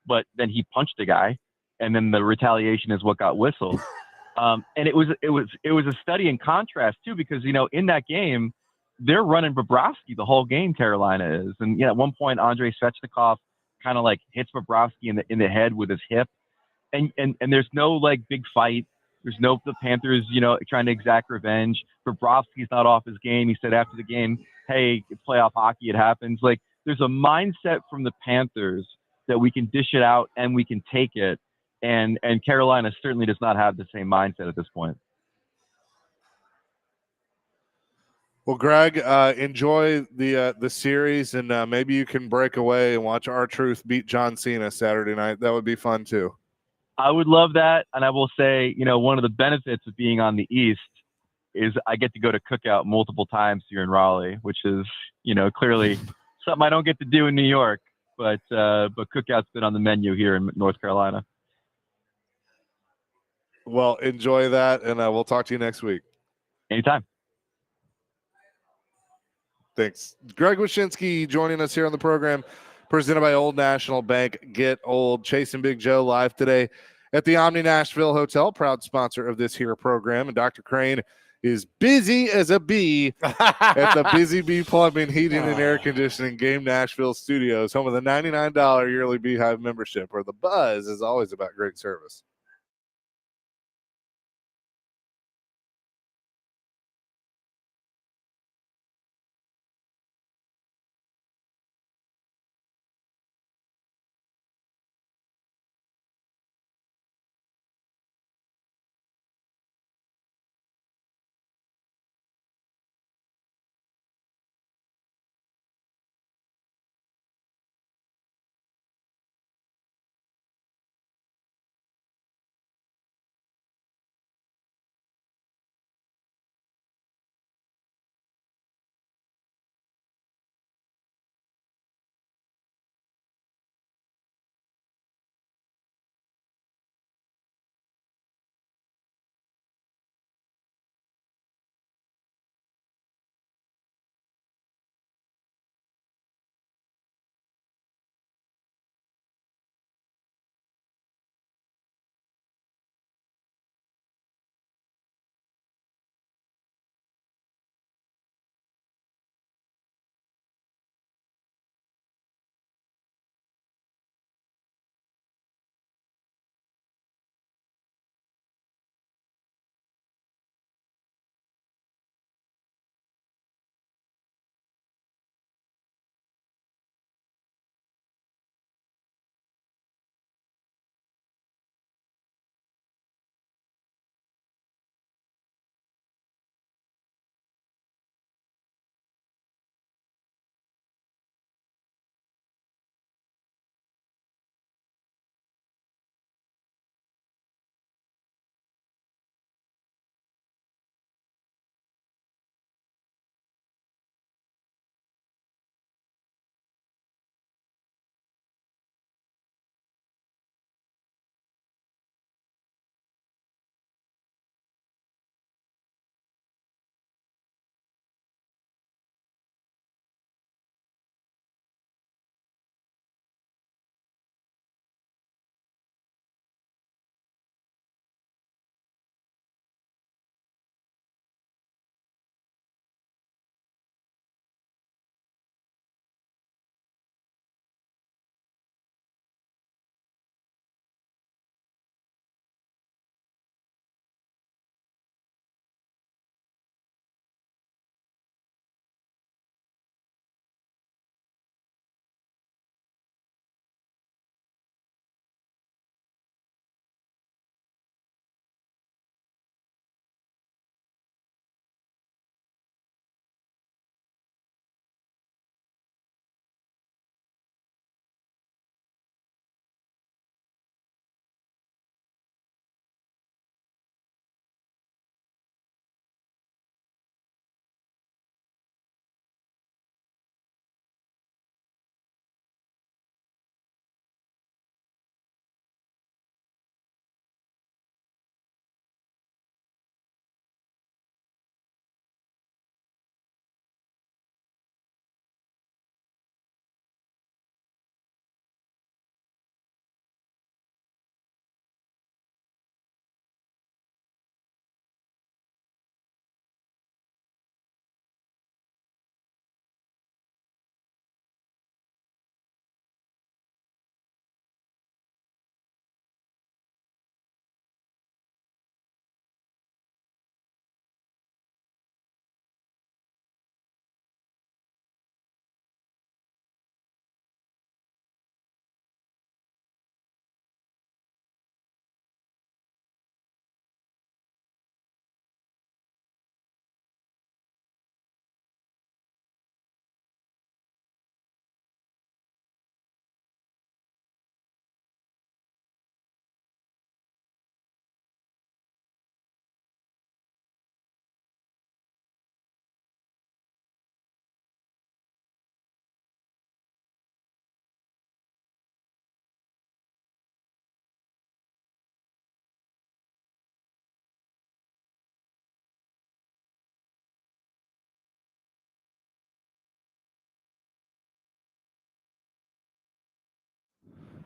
but then he punched a guy. And then the retaliation is what got whistled. And it was a study in contrast too, because, you know, in that game, they're running Bobrovsky the whole game. Carolina is, and at one point Andrei Svechnikov kind of like hits Bobrovsky in the head with his hip, and there's no like big fight. There's no the Panthers, trying to exact revenge. Bobrovsky's not off his game. He said after the game, "Hey, it's playoff hockey. It happens." Like there's a mindset from the Panthers that we can dish it out and we can take it, and Carolina certainly does not have the same mindset at this point. Well, Greg, enjoy the series, and maybe you can break away and watch R-Truth beat John Cena Saturday night. That would be fun too. I would love that, and I will say, one of the benefits of being on the East is I get to go to Cookout multiple times here in Raleigh, which is, clearly something I don't get to do in New York. But Cookout's been on the menu here in North Carolina. Well, enjoy that, and we'll talk to you next week. Anytime. Thanks. Greg Wyshynski joining us here on the program, presented by Old National Bank. Get Old. Chase and Big Joe live today at the Omni Nashville Hotel, proud sponsor of this here program. And Dr. Crane is busy as a bee at the Busy Bee Plumbing, Heating, and Air Conditioning Game Nashville Studios, home of the $99 yearly Beehive membership, where the buzz is always about great service.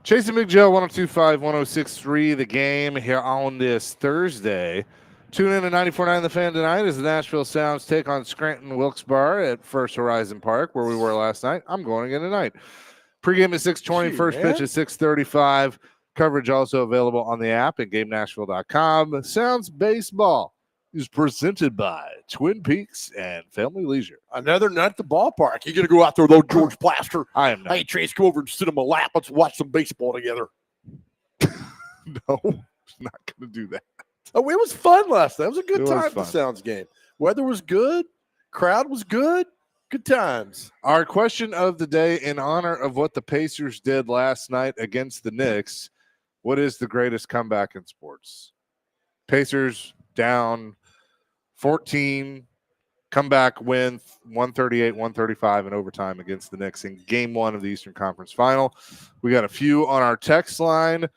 Chasing Big Joe, 1025, 1063, the game here on this Thursday. Tune in to 94.9 The Fan tonight as the Nashville Sounds take on Scranton Wilkes-Barre at First Horizon Park, where we were last night. I'm going again tonight. Pregame at 6:20, first pitch at 6:35. Coverage also available on the app at GameNashville.com. Sounds Baseball is presented by Twin Peaks and Family Leisure. Another night at the ballpark. You got to go out there, though, George Plaster. I am not. Hey, Trace, come over and sit on my lap. Let's watch some baseball together. No, not going to do that. Oh, it was fun last night. It was a good It was time at the fun. Sounds game. Weather was good. Crowd was good. Good times. Our question of the day, in honor of what the Pacers did last night against the Knicks, what is the greatest comeback in sports? Pacers down 14, comeback win 138-135 in overtime against the Knicks in game 1 of the Eastern Conference Final. We got a few on our text line.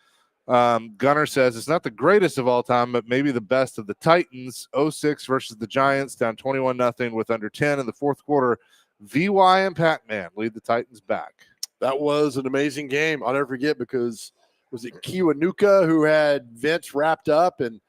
Gunner says it's not the greatest of all time, but maybe the best of the Titans. 06 versus the Giants, down 21-0 with under 10 in the fourth quarter. VY and Pac-Man lead the Titans back. That was an amazing game. I'll never forget because was it Kiwanuka who had Vince wrapped up and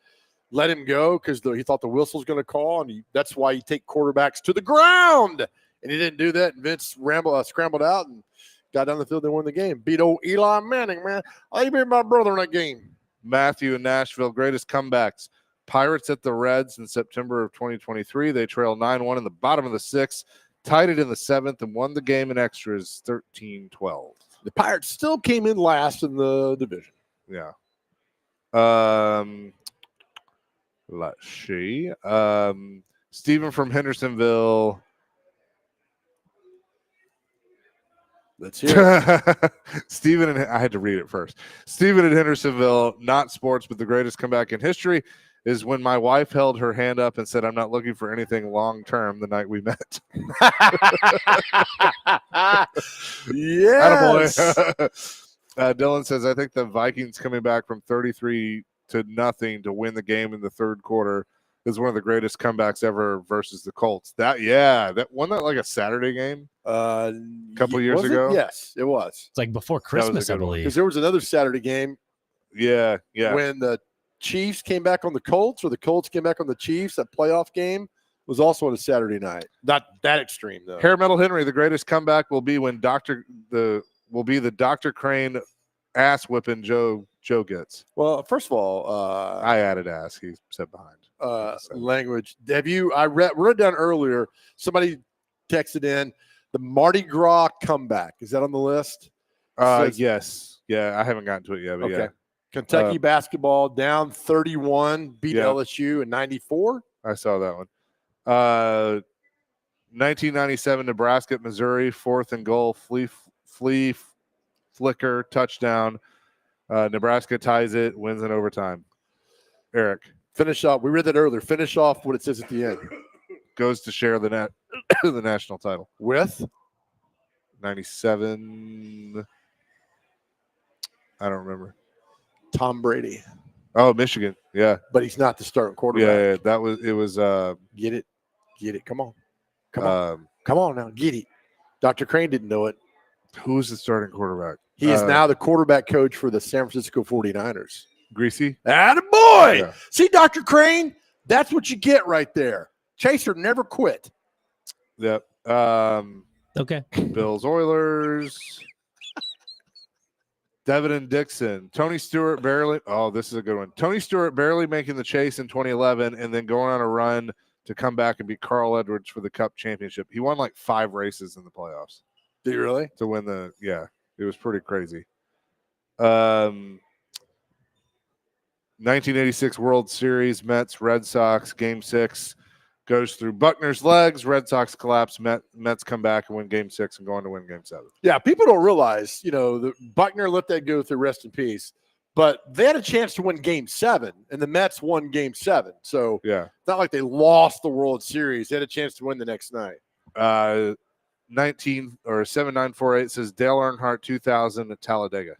let him go because he thought the whistle was going to call, and that's why you take quarterbacks to the ground. And he didn't do that, and Vince scrambled out and got down the field and won the game. Beat old Eli Manning, man. I beat my brother in that game. Matthew in Nashville, greatest comebacks. Pirates at the Reds in September of 2023. They trailed 9-1 in the bottom of the 6th, tied it in the 7th, and won the game in extras 13-12. The Pirates still came in last in the division. Yeah. Let's see. Stephen from Hendersonville. Let's hear it. Stephen, and I had to read it first. Stephen in Hendersonville, not sports, but the greatest comeback in history is when my wife held her hand up and said, "I'm not looking for anything long term," the night we met. Yes. Dylan says, I think the Vikings coming back from 33-0 to win the game in the third quarter is one of the greatest comebacks ever versus the Colts. That wasn't that like a Saturday game a couple years ago? Yes, it was. It's like before was a Christmas, I good one. believe. Because there was another Saturday game Yeah. when the Chiefs came back on the Colts, or the Colts came back on the Chiefs. That playoff game was also on a Saturday night. Not that extreme though. Hair Metal Henry, the greatest comeback will be when the Dr. Crane ass whipping Joe gets. Well, first of all, I added ass. He said behind. language. I read down earlier. Somebody texted in the Mardi Gras comeback. Is that on the list? Yes. Yeah, I haven't gotten to it yet, but Okay. yeah. Kentucky basketball down 31, beat Yeah. LSU in 94. I saw that one. 1997 Nebraska at Missouri, 4th and goal, flea flicker, touchdown. Nebraska ties it, wins in overtime. Eric Finish off. We read that earlier. Finish off what it says at the end. goes to share the the national title. With 97. I don't remember. Tom Brady. Oh, Michigan. Yeah. But he's not the starting quarterback. Yeah. It was Get it. Come on. Come on now. Get it. Dr. Crane didn't know it. who's the starting quarterback? He is now the quarterback coach for the San Francisco 49ers. Greasy. Attaboy! Yeah. See, Dr. Crane, that's what you get right there. Chaser never quit. Yep. Okay. Bills, Oilers. Devin and Dixon. Tony Stewart barely. Oh, this is a good one. Tony Stewart barely making the chase in 2011 and then going on a run to come back and beat Carl Edwards for the Cup championship. He won like 5 races in the playoffs Do you really? to win the. Yeah, it was pretty crazy. 1986 World Series, Mets, Red Sox, Game 6 goes through Buckner's legs. Red Sox collapse. Mets come back and win Game 6 and go on to win Game 7. Yeah, people don't realize, the Buckner let that go through, rest in peace. But they had a chance to win Game 7, and the Mets won Game 7. So Yeah. it's not like they lost the World Series. They had a chance to win the next night. 7948 says Dale Earnhardt 2000 at Talladega.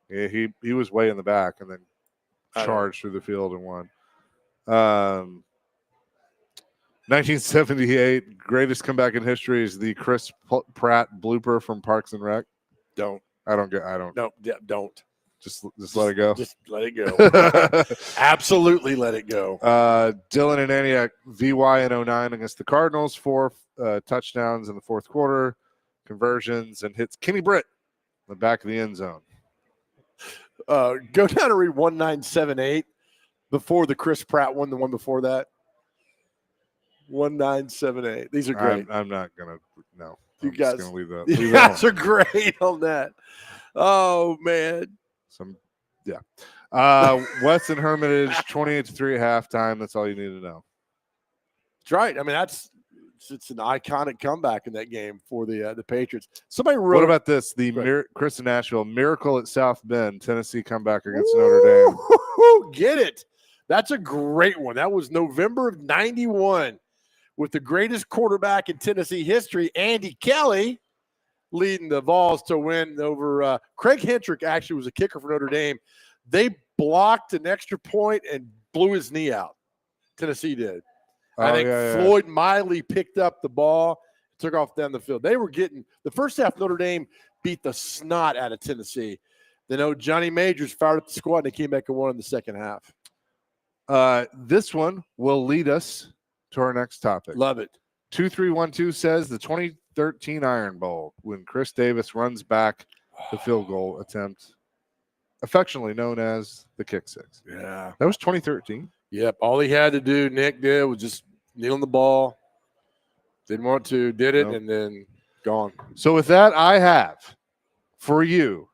Yeah, he was way in the back and then charged through the field and won. 1978 greatest comeback in history is the Chris Pratt blooper from Parks and Rec. Don't. I don't. No, don't. Just let it go. Just let it go. Absolutely let it go. Dylan and Antioch, VY in 09 against the Cardinals, 4 touchdowns in the fourth quarter, conversions, and hits Kenny Britt in the back of the end zone. Go down and read 1978 before the Chris Pratt one, the one before that. 1978. These are great. I'm not gonna. No, You I'm guys- just gonna leave that. You Leave guys that are great on that. Oh man. Weston Hermitage, 28-3 at halftime. That's all you need to know. That's right. I mean, it's an iconic comeback in that game for the Patriots. Somebody wrote. What about this? The Chris in Nashville Miracle at South Bend, Tennessee comeback against Notre Dame. Get it? That's a great one. That was November of '91, with the greatest quarterback in Tennessee history, Andy Kelly, leading the Vols to win over Craig Hentrick. Actually, was a kicker for Notre Dame. They blocked an extra point and blew his knee out. Tennessee did. I think Floyd Miley picked up the ball, took off down the field. They were getting the first half. Notre Dame beat the snot out of Tennessee. Then Johnny Majors fired up the squad and they came back and won in the second half. This one will lead us to our next topic. Love it. 2312 says the 2013 Iron Bowl when Chris Davis runs back the field goal attempt, affectionately known as the kick six. Yeah. That was 2013. Yep. All he had to do, Nick did, was just kneel on the ball. Didn't want to, did it, Nope. and then gone. So with that, I have for you,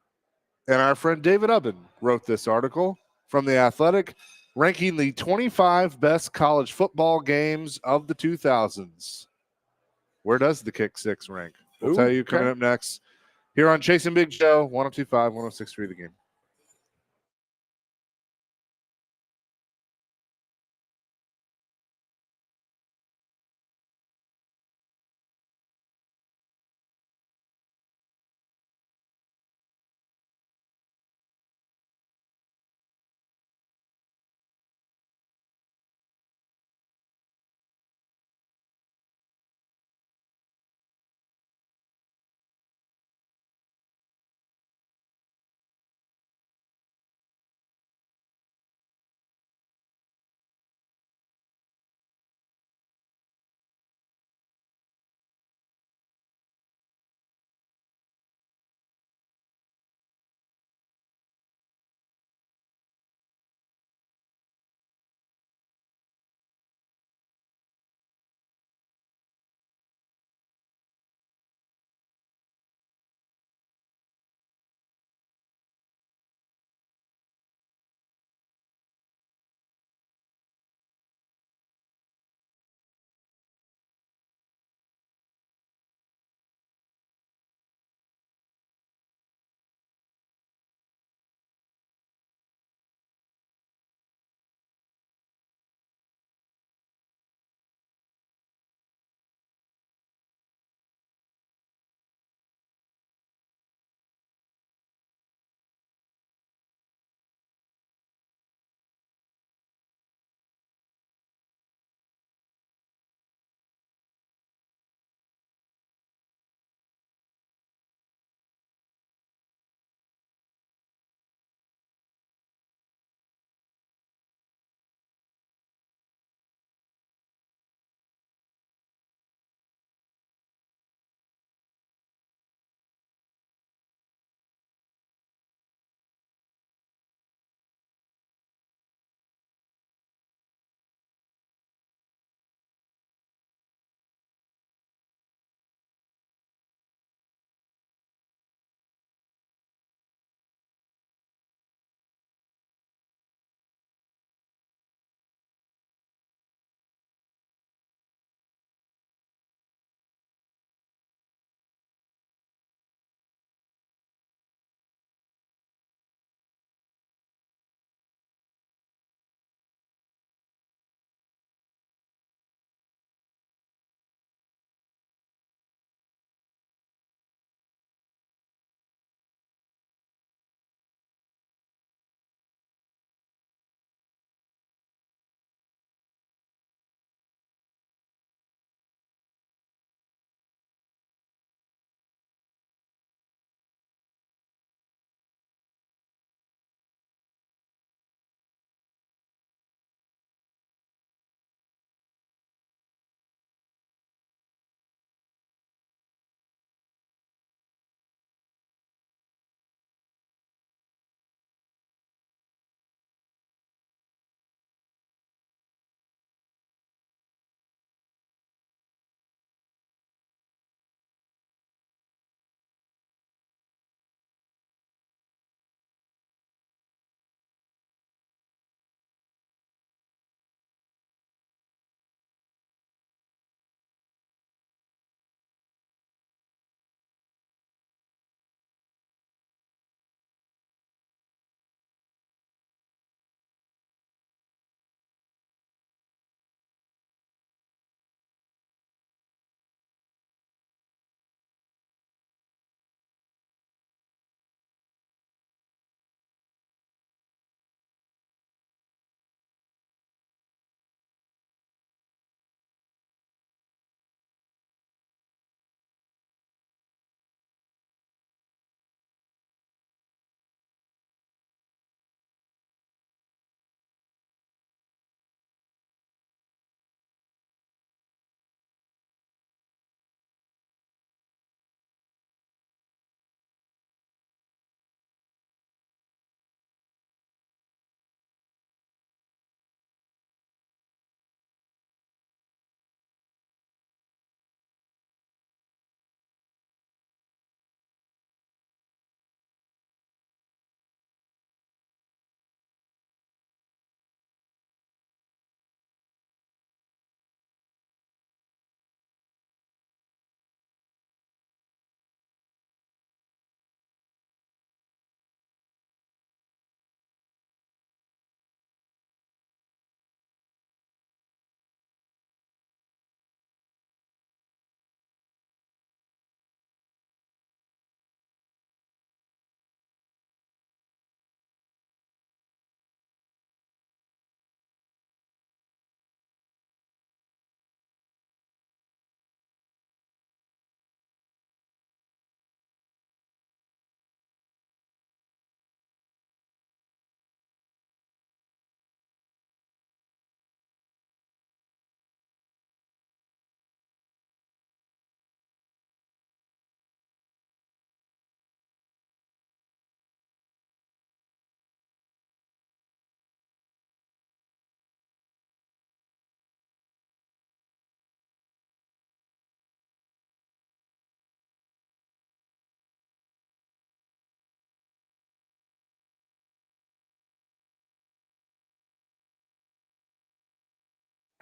and our friend David Ubben wrote this article from The Athletic, ranking the 25 best college football games of the 2000s. Where does the kick six rank? We'll tell you coming up next here on Chasing Big Joe, 102.5, 106.3 The Game.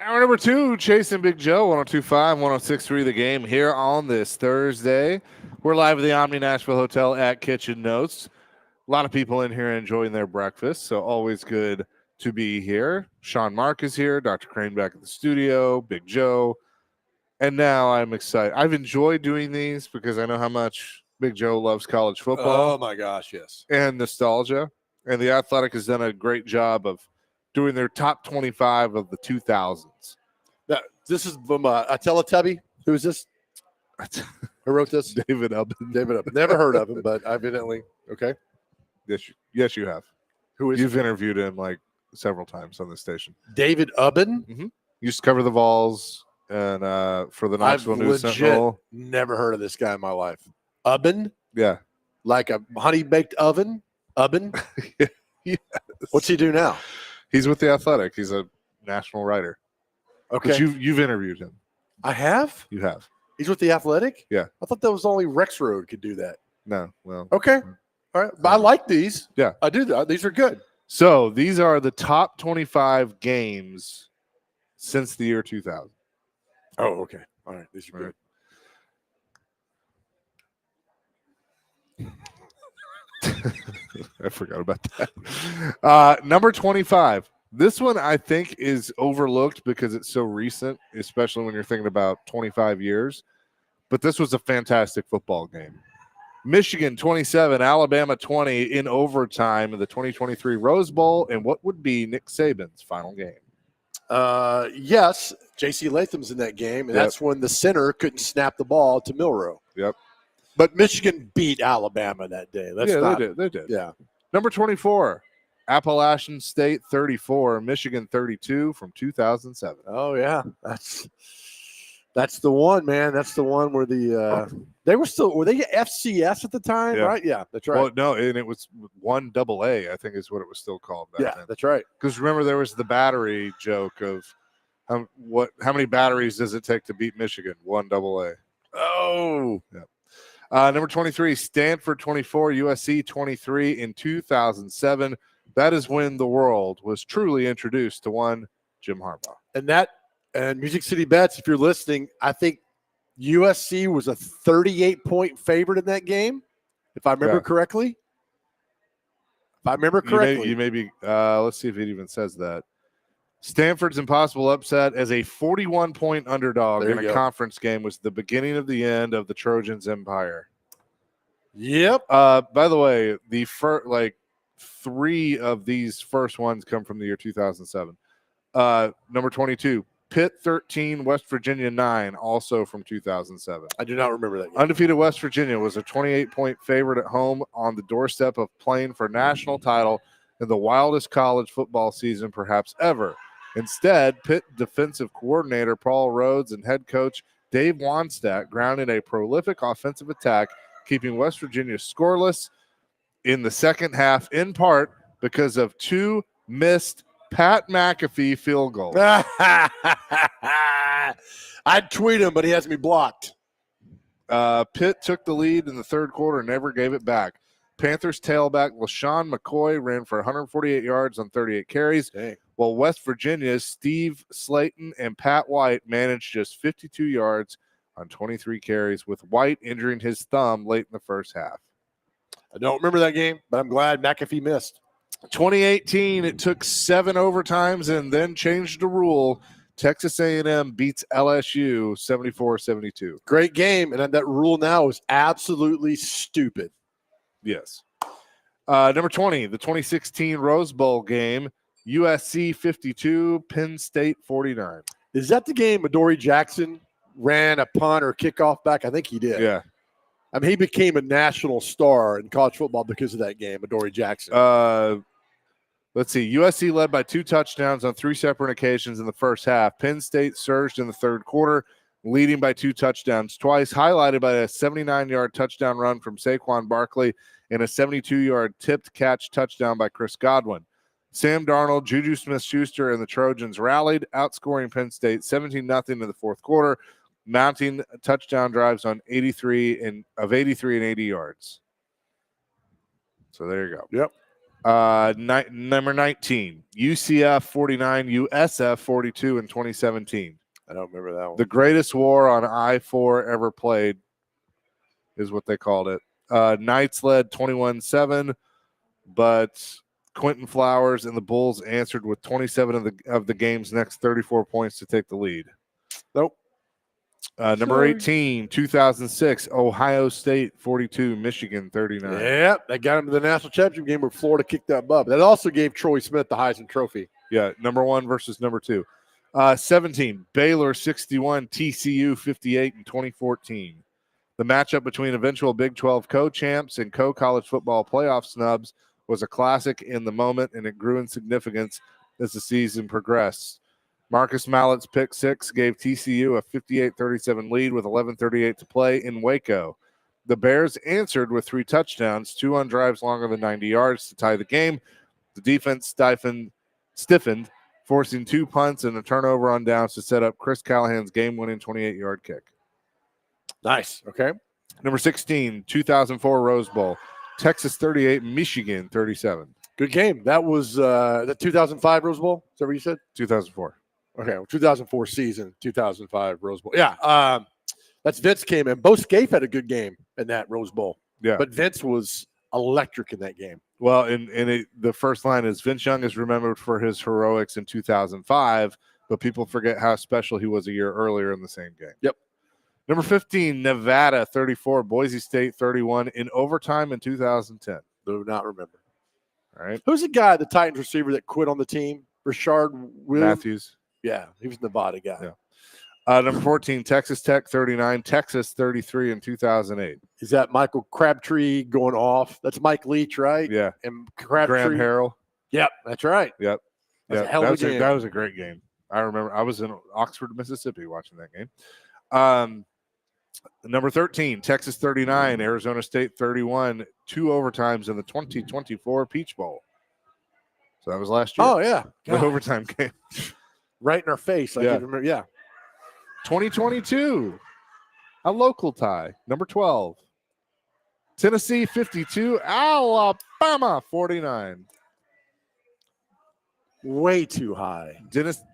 Hour number 2, Chase and Big Joe, 102.5, 106.3 The Game here on this Thursday. We're live at the Omni Nashville Hotel at Kitchen Notes. A lot of people in here enjoying their breakfast, so always good to be here. Sean Mark is here, Dr. Crane back at the studio, Big Joe. And now I'm excited. I've enjoyed doing these because I know how much Big Joe loves college football. Oh my gosh, yes. And nostalgia. And the Athletic has done a great job of doing their top 25 of the 2000s. Now, this is from a Teletubby. Who is this? Who wrote this? David Ubben. David Up. Never heard of him, but evidently, okay. Yes, you have. Who is You've interviewed him like several times on this station. David Ubben? Used to cover the Vols and for the Knoxville I've News legit Sentinel. never heard of this guy in my life. Ubben? Yeah. Like a honey-baked oven? Ubben? Yes. What's he do now? He's with the Athletic. He's a national writer. Okay. But you've interviewed him. I have? You have. He's with the Athletic? Yeah. I thought that was only Rexroad could do that. No. Well. Okay. All right. But I like these. Yeah. I do. These are good. So these are the top 25 games since the year 2000. Oh, okay. All right. These are All good. I forgot about that. Number 25. This one I think is overlooked because it's so recent, especially when you're thinking about 25 years. But this was a fantastic football game. Michigan 27, Alabama 20 in overtime in the 2023 Rose Bowl, and what would be Nick Saban's final game. Yes, J.C. Latham's in that game, and Yep. that's when the center couldn't snap the ball to Milrow. Yep. But Michigan beat Alabama that day. That's yeah, not, they did. They did. Yeah. Number 24, Appalachian State 34, Michigan 32 from 2007. Oh yeah, that's the one, man. That's the one where were they FCS at the time, Yeah. right? Yeah, that's right. Well, no, and it was 1AA, I think is what it was still called back yeah, then. that's right. Because remember, there was the battery joke of how many batteries does it take to beat Michigan? 1AA. Oh, Number 23, Stanford 24, USC 23 in 2007. That is when the world was truly introduced to one Jim Harbaugh. and Music City Bets. If you're listening, I think USC was a 38-point favorite in that game, if I remember Yeah. correctly. If I remember correctly, You may be. Let's see if it even says that. Stanford's impossible upset as a 41-point underdog There in you a go. conference game was the beginning of the end of the Trojans' empire. Yep. By the way, the first three of these first ones come from the year 2007. Number 22, Pitt 13, West Virginia 9, also from 2007. I do not remember that game. Undefeated West Virginia was a 28-point favorite at home on the doorstep of playing for national title in the wildest college football season perhaps ever. Instead, Pitt defensive coordinator Paul Rhodes and head coach Dave Wanstatt grounded a prolific offensive attack, keeping West Virginia scoreless in the second half, in part because of two missed Pat McAfee field goals. I'd tweet him, but he has me blocked. Pitt took the lead in the third quarter and never gave it back. Panthers tailback LaShawn McCoy ran for 148 yards on 38 carries, Dang. while West Virginia's Steve Slayton and Pat White managed just 52 yards on 23 carries, with White injuring his thumb late in the first half. I don't remember that game, but I'm glad McAfee missed. 2018, it took 7 overtimes and then changed the rule. Texas A&M beats LSU 74-72. Great game, and that rule now is absolutely stupid. Yes. Number 20, the 2016 Rose Bowl game, USC 52, Penn State 49. Is that the game Adoree Jackson ran a punt or kickoff back? I think he did. Yeah. I mean, he became a national star in college football because of that game, Adoree Jackson. Let's see. USC led by 2 touchdowns on 3 separate occasions in the first half. Penn State surged in the third quarter, leading by 2 touchdowns twice, highlighted by a 79-yard touchdown run from Saquon Barkley and a 72-yard tipped catch touchdown by Chris Godwin. Sam Darnold, Juju Smith-Schuster, and the Trojans rallied, outscoring Penn State 17-0 in the fourth quarter, mounting touchdown drives on 83 and 80 yards. So there you go. Yep. Number 19, UCF 49, USF 42 in 2017. I don't remember that one. The greatest war on I-4 ever played is what they called it. Knights led 21-7, but Quentin Flowers and the Bulls answered with 27 of the game's next 34 points to take the lead. Nope. Number 18, 2006, Ohio State 42, Michigan 39. Yeah, that got him to the national championship game where Florida kicked that butt. That also gave Troy Smith the Heisman Trophy. Yeah, number 1 versus number 2. 17, Baylor 61, TCU 58 in 2014. The matchup between eventual Big 12 co-champs and co-college football playoff snubs was a classic in the moment, and it grew in significance as the season progressed. Marcus Mallett's pick six gave TCU a 58-37 lead with 11:38 to play in Waco. The Bears answered with 3 touchdowns, 2 on drives longer than 90 yards to tie the game. The defense stiffened, forcing 2 punts and a turnover on downs to set up Chris Callahan's game-winning 28-yard kick. Nice. Okay. Number 16, 2004 Rose Bowl. Texas 38, Michigan 37. Good game. That was the 2005 Rose Bowl. Is that what you said? 2004. Okay. Well, 2004 season, 2005 Rose Bowl. Yeah. That's Vince came in. Bo Scaife had a good game in that Rose Bowl. Yeah. But Vince was electric in that game. Well, the first line is Vince Young is remembered for his heroics in 2005, but people forget how special he was a year earlier in the same game. Yep. Number 15, Nevada 34, Boise State 31 in overtime in 2010. Do not remember. All right. Who's the guy, the Titans receiver that quit on the team? Rashard Williams? Matthews. Yeah, he was a Nevada guy. Yeah. Number 14, Texas Tech 39, Texas 33 in 2008. Is that Michael Crabtree going off? That's Mike Leach, right? Yeah. And Crabtree. Graham Harrell. Yep, that's right. Yep. That's Yeah, a hell of a game. that was a great game. I remember I was in Oxford, Mississippi watching that game. Number 13, Texas 39, Arizona State 31, 2 overtimes in the 2024 Peach Bowl. So that was last year. Oh, yeah. The God, overtime game. right in our face. I Yeah. can remember. Yeah. 2022, a local tie. Number 12, Tennessee 52, Alabama 49. Way too high.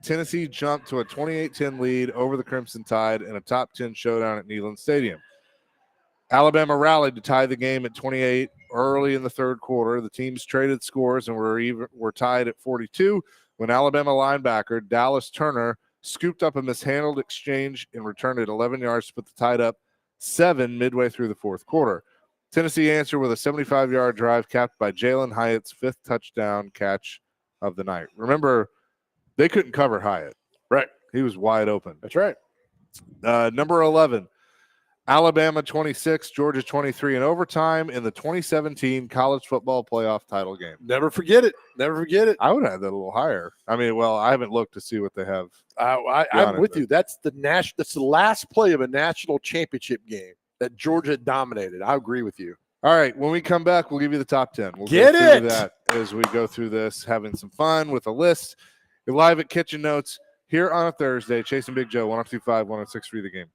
Tennessee jumped to a 28-10 lead over the Crimson Tide in a top 10 showdown at Neyland Stadium. Alabama rallied to tie the game at 28 early in the third quarter. The teams traded scores and were tied at 42 when Alabama linebacker Dallas Turner scooped up a mishandled exchange and returned it 11 yards to put the Tide up 7 midway through the fourth quarter. Tennessee answered with a 75-yard drive capped by Jalen Hyatt's 5th touchdown catch of the night. Remember, they couldn't cover Hyatt. Right. He was wide open. That's right. Number 11, Alabama 26, Georgia 23 in overtime in the 2017 college football playoff title game. Never forget it. Never forget it. I would have that a little higher. I mean, well, I haven't looked to see what they have. I'm with you. That's the last play of a national championship game that Georgia dominated. I agree with you. All right, when we come back, we'll give you the top 10. We'll Get go through it! that as we go through this, having some fun with a list. You're live at Kitchen Notes here on a Thursday. Chasing Big Joe, 102.5, 106.3 The Game.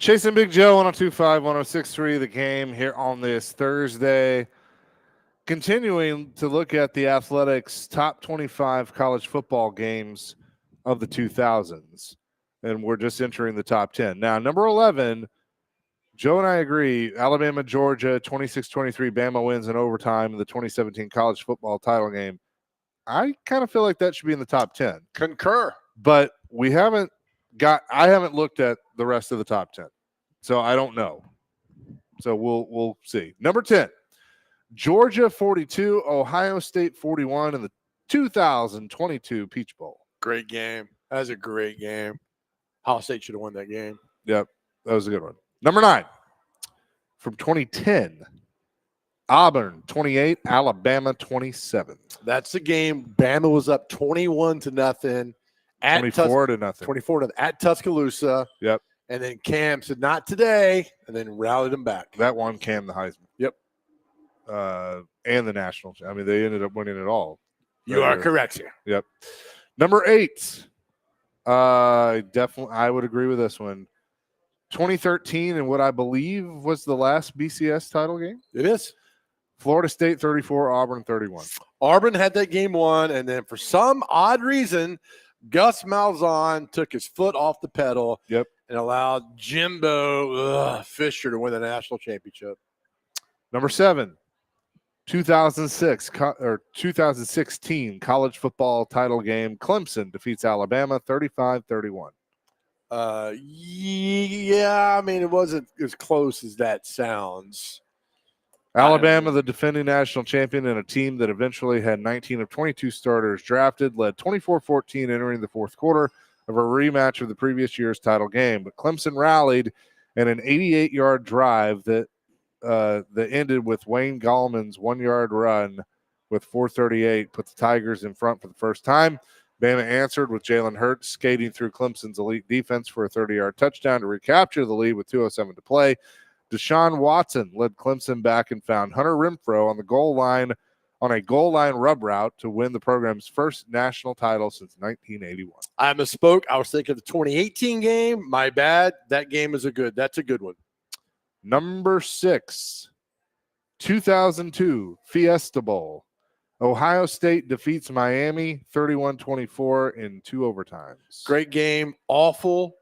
Chasing Big Joe, 1025, 1063, the game here on this Thursday. Continuing to look at the Athletics' top 25 college football games of the 2000s. And we're just entering the top 10. Now, number 11, Joe and I agree. Alabama, Georgia, 26-23. Bama wins in overtime in the 2017 college football title game. I kind of feel like that should be in the top 10. Concur. But I haven't looked at the rest of the top 10. So I don't know. So we'll see. Number 10, Georgia 42, Ohio State 41 in the 2022 Peach Bowl. Great game. That was a great game. Ohio State should have won that game. Yep, that was a good one. Number 9, from 2010, Auburn 28, Alabama 27. That's the game. Bama was up 21-0 at 24-0. 24 at Tuscaloosa. Yep. And then Cam said, "Not today," and then rallied them back. That one Cam the Heisman. Yep. And the national. I mean, they ended up winning it all. You are correct here. Yep. Number 8. I would agree with this one. 2013 and what I believe was the last BCS title game. It is. Florida State 34, Auburn 31. Auburn had that game won, and then for some odd reason, Gus Malzahn took his foot off the pedal. Yep. And allowed Jimbo Fisher to win the national championship. Number 7, 2016 college football title game. Clemson defeats Alabama 35-31. Yeah, I mean, it wasn't as close as that sounds. Alabama, the defending national champion, and a team that eventually had 19 of 22 starters drafted, led 24-14 entering the fourth quarter of a rematch of the previous year's title game. But Clemson rallied in an 88-yard drive that ended with Wayne Gallman's 1-yard run with 4:38, put the Tigers in front for the first time. Bama answered with Jalen Hurts skating through Clemson's elite defense for a 30-yard touchdown to recapture the lead with 2:07 to play. Deshaun Watson led Clemson back and found Hunter Renfrow on a goal line rub route to win the program's first national title since 1981. I misspoke. I was thinking of the 2018 game. My bad. That game that's a good one. Number 6, 2002 Fiesta Bowl. Ohio State defeats Miami 31-24 in 2 overtimes. Great game. Awful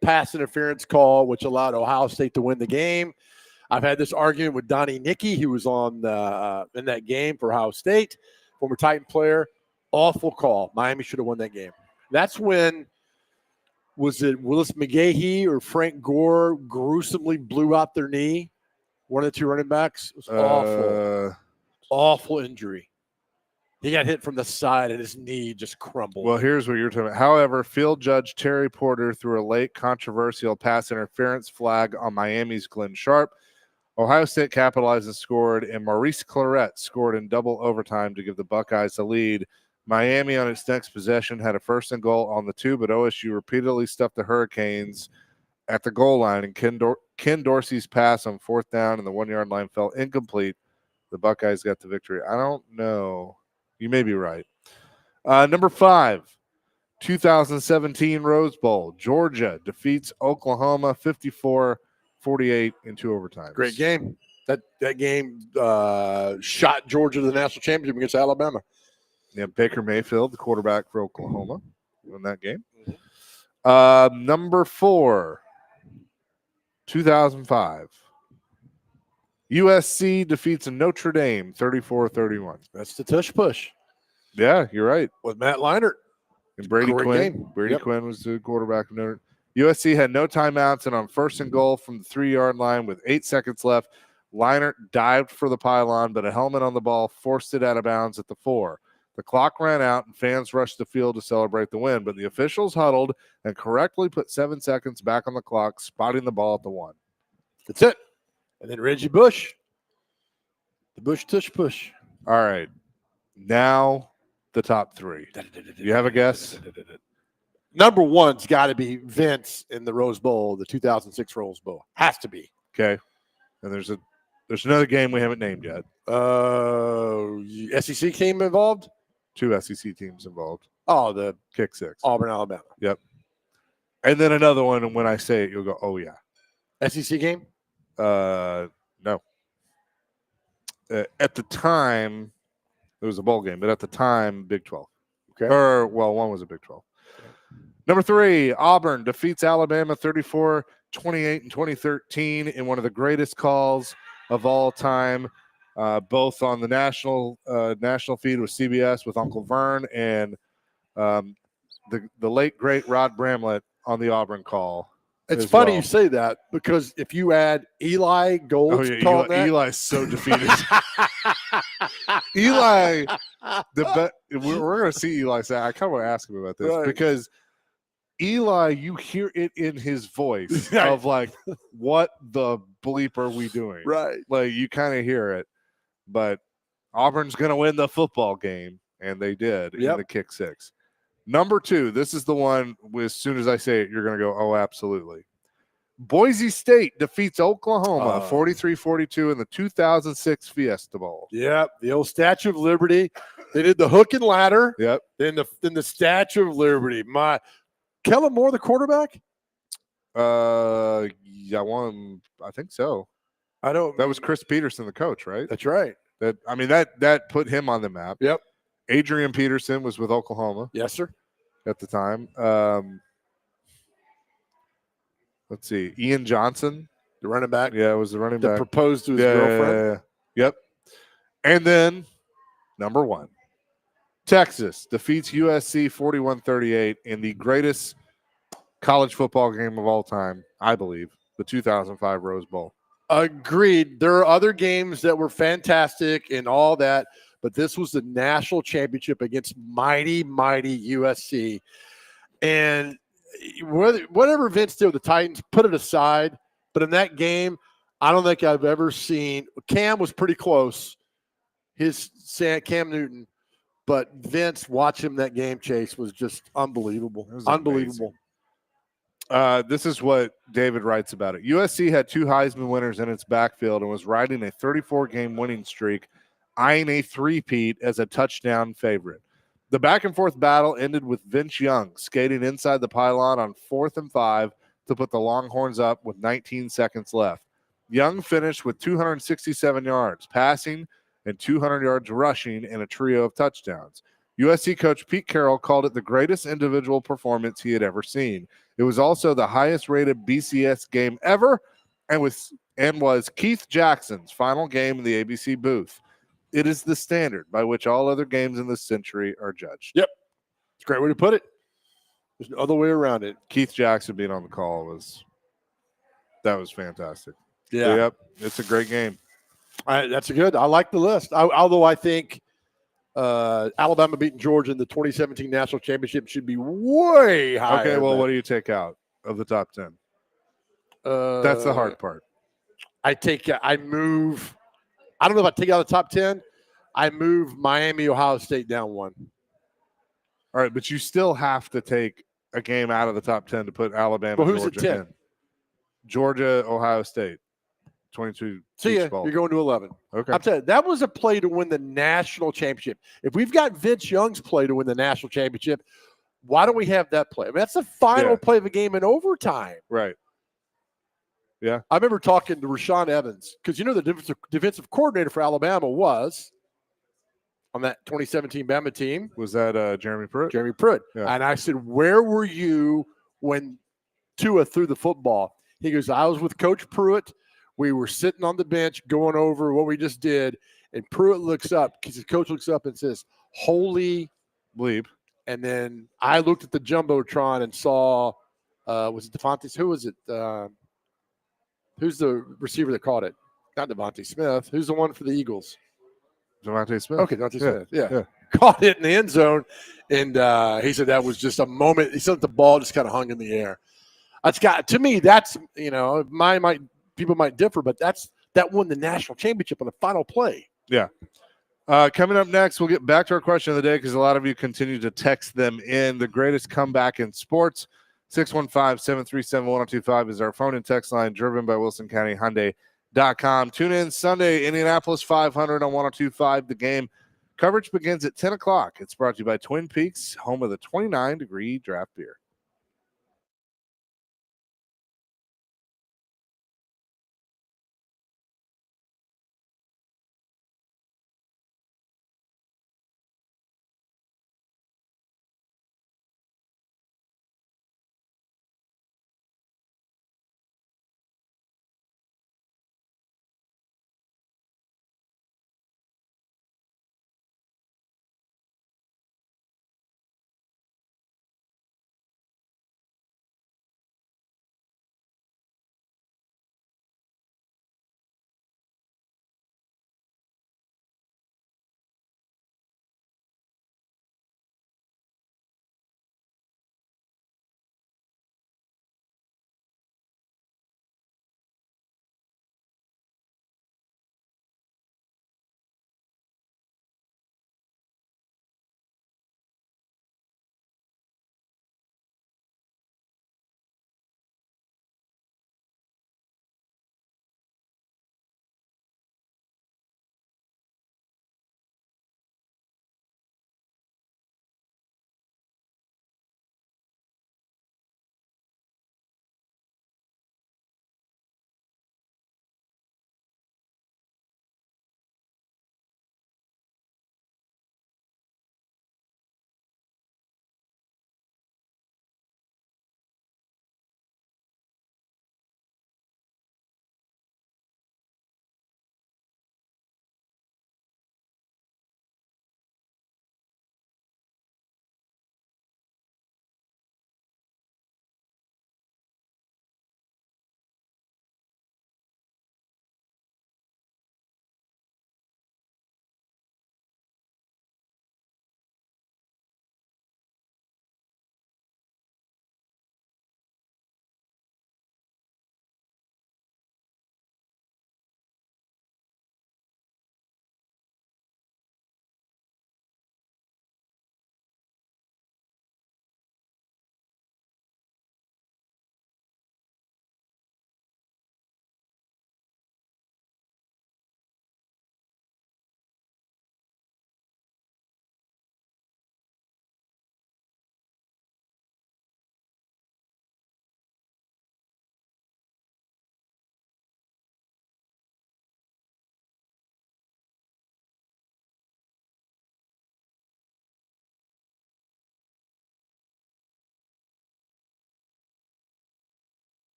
pass interference call, which allowed Ohio State to win the game. I've had this argument with Donnie Nicky, who was on in that game for Ohio State, former Titan player. Awful call. Miami should have won that game. That's when, was it Willis McGahee or Frank Gore gruesomely blew out their knee? One of the 2 running backs. It was awful. Awful injury. He got hit from the side and his knee just crumbled. Well, here's what you're talking about. However, field judge Terry Porter threw a late controversial pass interference flag on Miami's Glenn Sharp. Ohio State capitalized and scored, and Maurice Claret scored in double overtime to give the Buckeyes the lead. Miami on its next possession had a 1st and goal on the 2, but OSU repeatedly stuffed the Hurricanes at the goal line, and Ken Dorsey's pass on 4th down and the 1-yard line fell incomplete. The Buckeyes got the victory. I don't know. You may be right. Number 5, 2017 Rose Bowl. Georgia defeats Oklahoma 54-48 in 2 overtimes. Great game. That game shot Georgia to the national championship against Alabama. Yeah, Baker Mayfield, the quarterback for Oklahoma, in that game. Number 4, 2005. USC defeats Notre Dame 34-31. That's the tush push Yeah, you're right. with Matt Leinart. And Brady Great Quinn. game. Brady Yep. Quinn was the quarterback of Notre Dame. USC had no timeouts, and on 1st and goal from the 3-yard line with 8 seconds left, Leinart dived for the pylon, but a helmet on the ball forced it out of bounds at the 4. The clock ran out, and fans rushed the field to celebrate the win, but the officials huddled and correctly put 7 seconds back on the clock, spotting the ball at the 1. That's it. And then Reggie Bush. The Bush tush push. All right. Now the top 3. You have a guess? Number 1's got to be Vince in the Rose Bowl, the 2006 Rose Bowl. Has to be. Okay. And there's another game we haven't named yet. SEC team involved? 2 SEC teams involved. Oh, the Kick 6. Auburn, Alabama. Yep. And then another one, and when I say it, you'll go, oh, yeah. SEC game? No. At the time, it was a bowl game, but at the time, Big 12. Okay. Or, well, one was a Big 12. Number 3, Auburn defeats Alabama 34-28 in 2013 in one of the greatest calls of all time, both on the national feed with CBS with Uncle Vern and the late, great Rod Bramlett on the Auburn call. It's as funny well. you say that because if you add Eli Gold, Oh, yeah, Eli's so defeated. Eli, we're going to see Eli say, I kind of want to ask him about this Right. because Eli, you hear it in his voice Right. of like, what the bleep are we doing? right. Like, you kind of hear it, but Auburn's going to win the football game, and they did in the kick 6. Number 2, this is the one, as soon as I say it, you're going to go, oh, absolutely. Boise State defeats Oklahoma 43-42 in the 2006 Fiesta Bowl. Yep, the old Statue of Liberty. They did the hook and ladder. Yep. Then the Statue of Liberty. Kellen Moore, the quarterback. Yeah, I think so. I don't. That was Chris Peterson, the coach, right? That's right. That put him on the map. Yep. Adrian Peterson was with Oklahoma Yes, sir. at the time. Let's see, Ian Johnson, The running back. yeah, was the running That back. proposed to his girlfriend. Yep. And then number 1, Texas defeats USC 41-38 in the greatest college football game of all time, I believe, the 2005 Rose Bowl. Agreed. There are other games that were fantastic and all that, but this was the national championship against mighty USC. And whatever Vince did with the Titans, put it aside. But in that game, I don't think I've ever seen – Cam was pretty close, Cam Newton. But Vince, watch him that game, Chase, was just unbelievable. It was Unbelievable. This is what David writes about it. USC had 2 Heisman winners in its backfield and was riding a 34-game winning streak, eyeing a three-peat as a touchdown favorite. The back-and-forth battle ended with Vince Young skating inside the pylon on 4th and 5 to put the Longhorns up with 19 seconds left. Young finished with 267 yards passing and 200 yards rushing in a trio of touchdowns. USC coach Pete Carroll called it the greatest individual performance he had ever seen. It was also the highest-rated BCS game ever and was Keith Jackson's final game in the ABC booth. It is the standard by which all other games in this century are judged. Yep. It's a great way to put it. There's no other way around it. Keith Jackson being on the call was fantastic. Yeah. Yep. It's a great game. That's a good. I like the list. Although I think Alabama beating Georgia in the 2017 national championship should be way higher. Okay, well, what do you take out of the top 10? That's the hard part. I move. I don't know if I take out the top 10. I move Miami, Ohio State down 1. All right, but you still have to take a game out of the top 10 to put Alabama, Well, who's at Georgia 10? in. Georgia, Ohio State, 22. See ya. each bowl. You're going to 11. Okay. I'm telling you, that was a play to win the national championship. If we've got Vince Young's play to win the national championship, why don't we have that play? I mean, that's the final play of a game in overtime. Right. I remember talking to Rashawn Evans because the defensive coordinator for Alabama was on that 2017 Bama team. Was that Jeremy Pruitt? Jeremy Pruitt. Yeah. And I said, where were you when Tua threw the football? He goes, I was with Coach Pruitt. We were sitting on the bench going over what we just did. And Pruitt looks up because his coach looks up and says, holy bleep. And then I looked at the Jumbotron and saw, was it Devontae? Who was it? Who's the receiver that caught it? Not Devontae Smith. Who's the one for the Eagles? Devontae Smith. Okay, Devontae Smith. Yeah. Yeah. Caught it in the end zone. And he said that was just a moment. He said the ball just kind of hung in the air. To me, that's, people might differ, but that won the national championship on the final play. Yeah. Coming up next, we'll get back to our question of the day because a lot of you continue to text them in. The greatest comeback in sports. 615-737-1025 is our phone and text line, driven by Wilson County Hyundai.com. Tune in Sunday, Indianapolis 500 on 1025. The game coverage begins at 10 o'clock. It's brought to you by Twin Peaks, home of the 29-degree draft beer.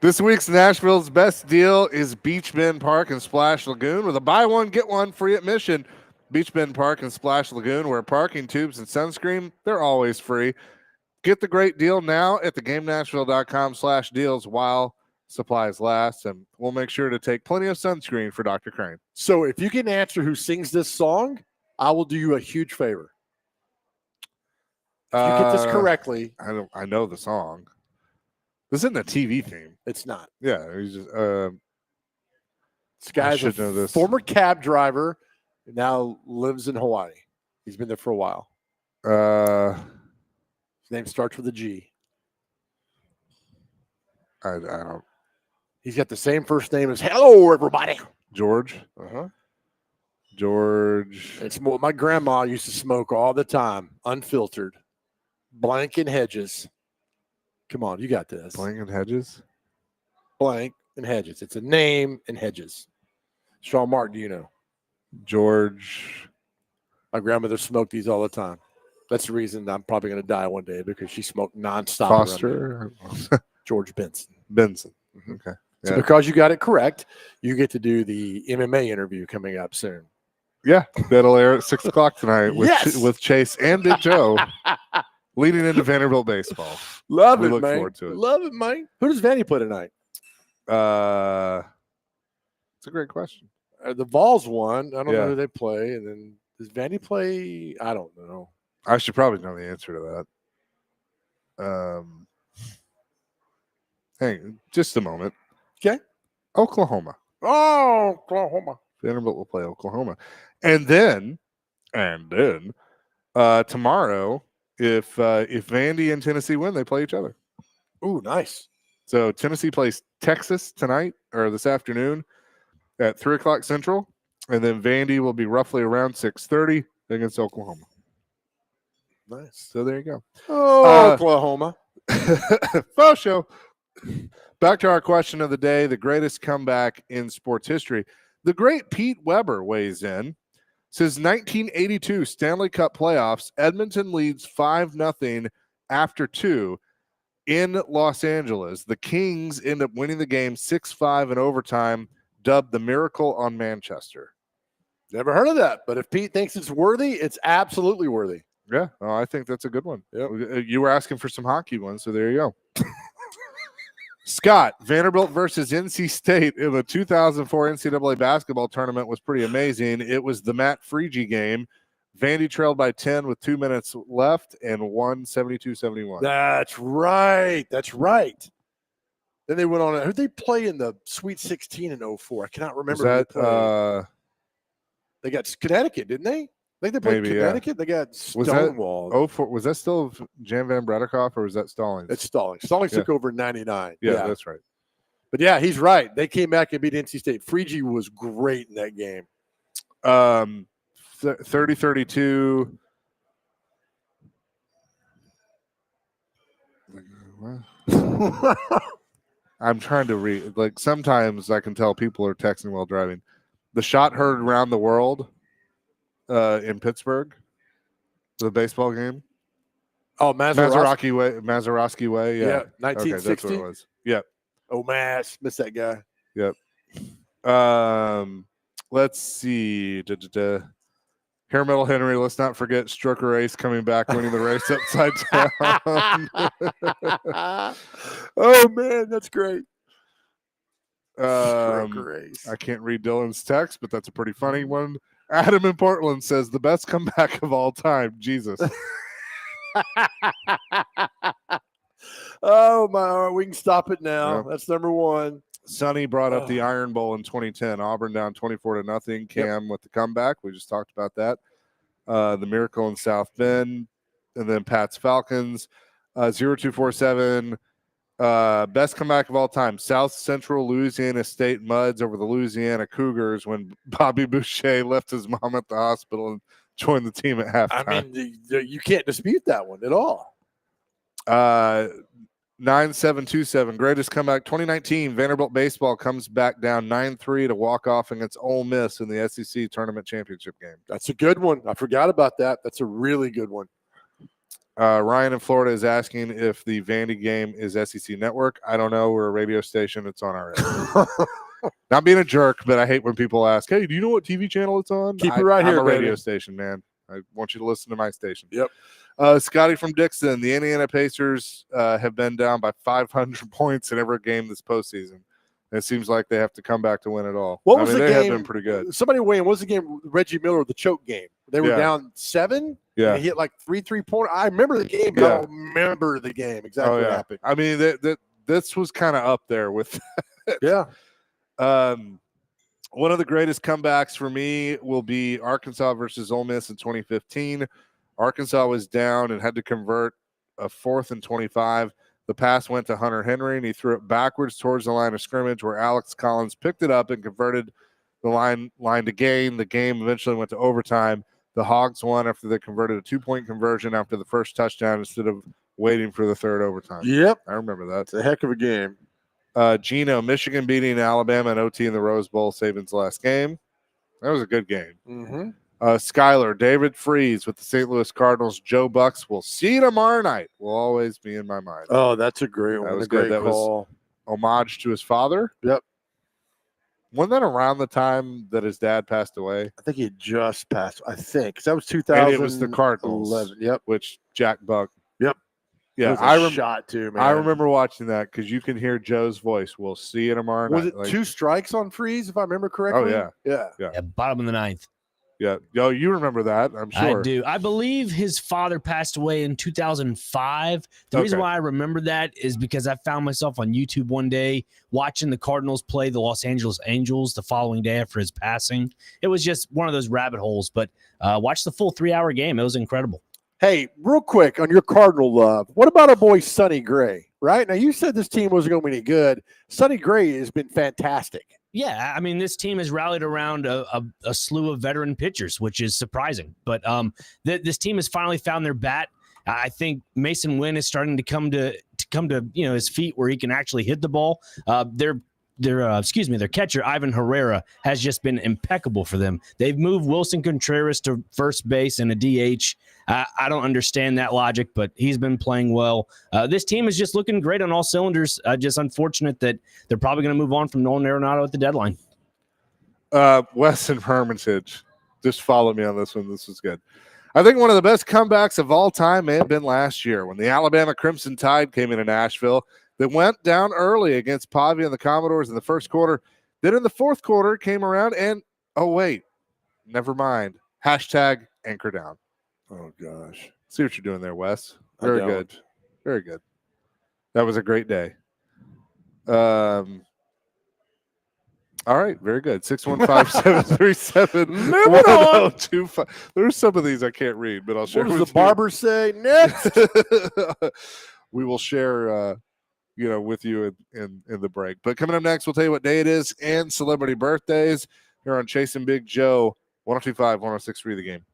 This week's Nashville's best deal is Beach Bend Park and Splash Lagoon with a buy one, get one free admission. Beach Bend Park and Splash Lagoon, where parking, tubes, and sunscreen, they're always free. Get the great deal now at theGameNashville.com/deals while supplies last, and we'll make sure to take plenty of sunscreen for Dr. Crane. So if you can answer who sings this song, I will do you a huge favor. If you get this correctly, I know the song. This isn't a TV theme. it's not. Yeah, he's just, This guy's should know a this. former cab driver, and now lives in Hawaii. He's been there for a while. His name starts with a G. I don't. He's got the same first name as hello, everybody. George. George. It's more. My grandma used to smoke all the time, unfiltered, blank and Hedges. Come on, you got this. Blank and Hedges. Blank and Hedges. It's a name and Hedges. Sean Martin, do you know? George. My grandmother smoked these all the time. That's the reason I'm probably going to die one day, because she smoked nonstop. Foster. George Benson. Benson. Mhm. Okay. So Yeah. because you got it correct, you get to do the MMA interview coming up soon. Yeah, that'll air at 6 o'clock tonight with Yes! with Chase and Big Joe leading into Vanderbilt baseball. Love We it, look man. forward to it. Love it, man. Who does Vandy play tonight? It's a great question. The Vols won. I don't Yeah. know who they play. And then does Vandy play? I don't know. I should probably know the answer to that. Hang just a moment. Okay. Oklahoma. Oh, Oklahoma. Vanderbilt will play Oklahoma. And then tomorrow, if Vandy and Tennessee win, they play each other. Ooh, nice. So Tennessee plays Texas tonight or this afternoon at 3 o'clock Central, and then Vandy will be roughly around 6:30 against Oklahoma. Nice. So there you go. Oh, Oklahoma. Faux show. Back to our question of the day: the greatest comeback in sports history. The great Pete Weber weighs in. Says 1982 Stanley Cup playoffs. Edmonton leads 5-0 after 2 in Los Angeles. The Kings end up winning the game 6-5 in overtime, dubbed the Miracle on Manchester. Never heard of that. But if Pete thinks it's worthy, it's absolutely worthy. Yeah, oh, I think that's a good one. Yep. You were asking for some hockey ones, so there you go. Scott, Vanderbilt versus NC State in the 2004 NCAA basketball tournament was pretty amazing. It was the Matt Freege game. Vandy trailed by 10 with 2 minutes left and won 72-71. That's right. That's right. Then they went on. Who'd they play in the Sweet 16 in 04? I cannot remember. Was who they played. that They got Connecticut, didn't they? I think they played Maybe, yeah. Connecticcut. They got Was that Stonewall. 04? Was that still Jan Van Bredikoff or was that Stallings? It's Stallings. Stallings Yeah. took over in 99. yeah, that's right. But yeah, he's right. They came back and beat NC State. Freege was great in that game. 30-32. I'm trying to read. Like sometimes I can tell people are texting while driving. The shot heard around the world in Pittsburgh, the baseball game. Oh, Mazeroski way. Yeah. Okay, 1960. that's what it was. Yep. Oh, Mass. Miss that guy. Let's see. Hair Metal Henry, let's not forget Strucker Ace coming back, winning the race upside down. Oh, man, that's great. I can't read Dylan's text, but that's a pretty funny one. Adam in Portland says the best comeback of all time. Jesus. Oh, my. We can stop it now. Yep. That's number one. Sonny brought up the Iron Bowl in 2010. Auburn down 24-0. Cam with the comeback. We just talked about that. The Miracle in South Bend. And then Pat's Falcons. 0247. Best comeback of all time. South Central Louisiana State Muds over the Louisiana Cougars when Bobby Boucher left his mom at the hospital and joined the team at halftime. I mean, you can't dispute that one at all. 9727 greatest comeback 2019 Vanderbilt baseball comes back down 9-3 to walk off against Ole Miss in the SEC tournament championship game. That's a good one. I forgot about that. That's a really good one. Ryan in Florida is asking if the Vandy game is SEC Network. I don't know. We're a radio station. It's on our end. Not being a jerk, but I hate when people ask, "Hey, do you know what TV channel it's on?" Keep it right I'm here, a radio baby. station, man. I want you to listen to my station. Yep. Scotty from Dixon. The Indiana Pacers have been down by 500 points in every game this postseason. It seems like they have to come back to win it all. What was the they game? have been pretty good. Somebody weigh in. What was the game? Reggie Miller, the choke game. They were Yeah. down 7. Yeah. And he hit like 3-3-pointer. I remember the game. But I don't remember the game exactly what happened. I mean, this was kind of up there with. Yeah. One of the greatest comebacks for me will be Arkansas versus Ole Miss in 2015. Arkansas was down and had to convert a 4th and 25. The pass went to Hunter Henry, and he threw it backwards towards the line of scrimmage where Alex Collins picked it up and converted the line to gain. The game eventually went to overtime. The Hogs won after they converted a 2-point conversion after the first touchdown instead of waiting for the third overtime. Yep. I remember that. It's a heck of a game. Gino, Michigan beating Alabama in OT in the Rose Bowl, Saban's last game. That was a good game. Mm-hmm. Skyler, David Freeze with the St. Louis Cardinals. Joe Bucks will see you tomorrow night. Will always be in my mind. Oh, that's a great one. That was a great good. That call. Homage to his father. Yep. Wasn't that around the time that his dad passed away? I think he just passed. I think 'cause that was 2000. And it was the Cardinals. Yep. Which Jack Buck. Yep. Yeah, It was a shot too, man. I remember watching that because you can hear Joe's voice. We'll see you tomorrow Was night. it 2 strikes on Freeze, if I remember correctly? yeah. Yeah. Yeah, bottom of the 9th. Yeah. Yo, you remember that, I'm sure. I do. I believe his father passed away in 2005. The reason Okay. why I remember that is because I found myself on YouTube one day watching the Cardinals play the Los Angeles Angels the following day after his passing. It was just one of those rabbit holes, but watch the full 3-hour game. It was incredible. Hey, real quick on your Cardinal love, what about our boy Sonny Gray? Right now, you said this team wasn't going to be any good. Sonny Gray has been fantastic. Yeah, I mean, this team has rallied around a slew of veteran pitchers, which is surprising. But this team has finally found their bat. I think Mason Wynn is starting to come to his feet where he can actually hit the ball. Their catcher Ivan Herrera has just been impeccable for them. They've moved Wilson Contreras to first base and a DH. I don't understand that logic, but he's been playing well. This team is just looking great on all cylinders. Just unfortunate that they're probably going to move on from Nolan Arenado at the deadline. Wes and Hermitage, just follow me on this one. This is good. I think one of the best comebacks of all time may have been last year when the Alabama Crimson Tide came into Nashville. They went down early against Pavia and the Commodores in the first quarter. Then in the fourth quarter came around and, oh, wait, never mind. Hashtag anchor down. Oh, gosh. See what you're doing there, Wes. I Very don't. good. Very good. That was a great day. All right, very good. 615-737-1025. There's some of these I can't read, but I'll share What does with the barber say next? you. We will share with you in the break. But coming up next, we'll tell you what day it is and celebrity birthdays here on Chasing Big Joe, 102.5, 106.3 The Game.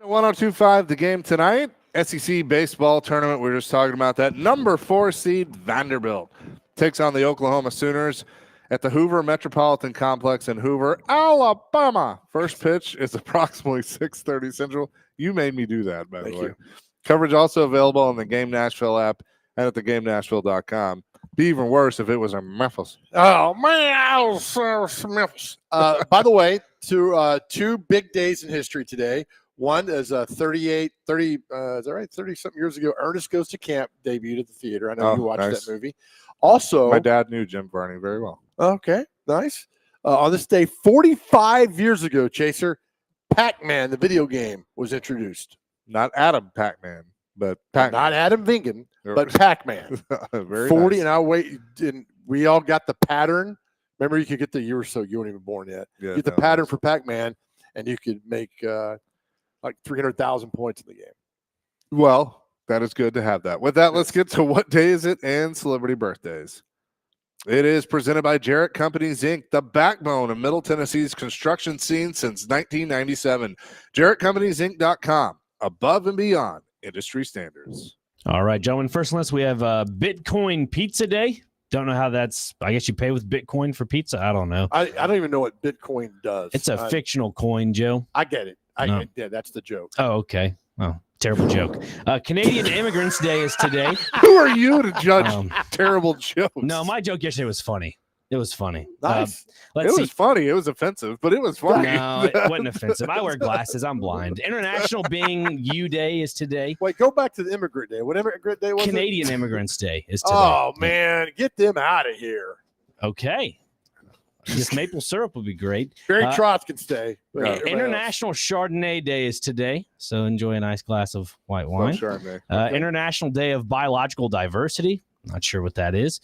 1025, the game tonight. SEC baseball tournament. We were just talking about that. Number 4 seed Vanderbilt takes on the Oklahoma Sooners at the Hoover Metropolitan Complex in Hoover, Alabama. First pitch is approximately 6:30 Central. You made me do that, by the way. Coverage also available on the Game Nashville app and at thegamenashville.com. Be even worse if it was in Memphis. Oh, man. Memphis. By the way, two big days in history today. One is 30, is that right? 30-something years ago, Ernest Goes to Camp debuted at the theater. I know you watched nice. that movie. Also, my dad knew Jim Varney very well. Okay, nice. On this day, 45 years ago, Chaser, Pac-Man, the video game, was introduced. Not Adam Pac-Man, but Pac-Man. Not Adam Vingan, but Pac-Man. Very 40, nice. and I wait. And we all got the pattern. Remember, you could get you weren't even born yet. Yeah, Get the pattern for Pac-Man, and you could make like 300,000 points in the game. Well, that is good to have that. With that, let's get to what day is it and celebrity birthdays. It is presented by Jarrett Companies, Inc., the backbone of Middle Tennessee's construction scene since 1997. JarrettCompaniesInc.com, above and beyond industry standards. All right, gentlemen. First on this, we have Bitcoin Pizza Day. Don't know how that's. I guess you pay with Bitcoin for pizza. I don't know. I don't even know what Bitcoin does. It's a fictional coin, Joe. I get it. Yeah, that's the joke. Oh, okay. Oh, terrible joke. Canadian Immigrants Day is today. Who are you to judge terrible jokes? No, my joke yesterday was funny. It was funny. Nice. Let's It see. was funny. It was offensive, but it was funny. No, it wasn't offensive. I wear glasses. I'm blind. International Being You Day is today. Wait, go back to the immigrant day. What immigrant day was it? Canadian Immigrants Day is today. Oh, man. Get them out of here. Okay. This maple syrup would be great. Barry Trotz can stay. International Chardonnay Day is today, so enjoy a nice glass of white wine. International Day of Biological Diversity. Not sure what that is.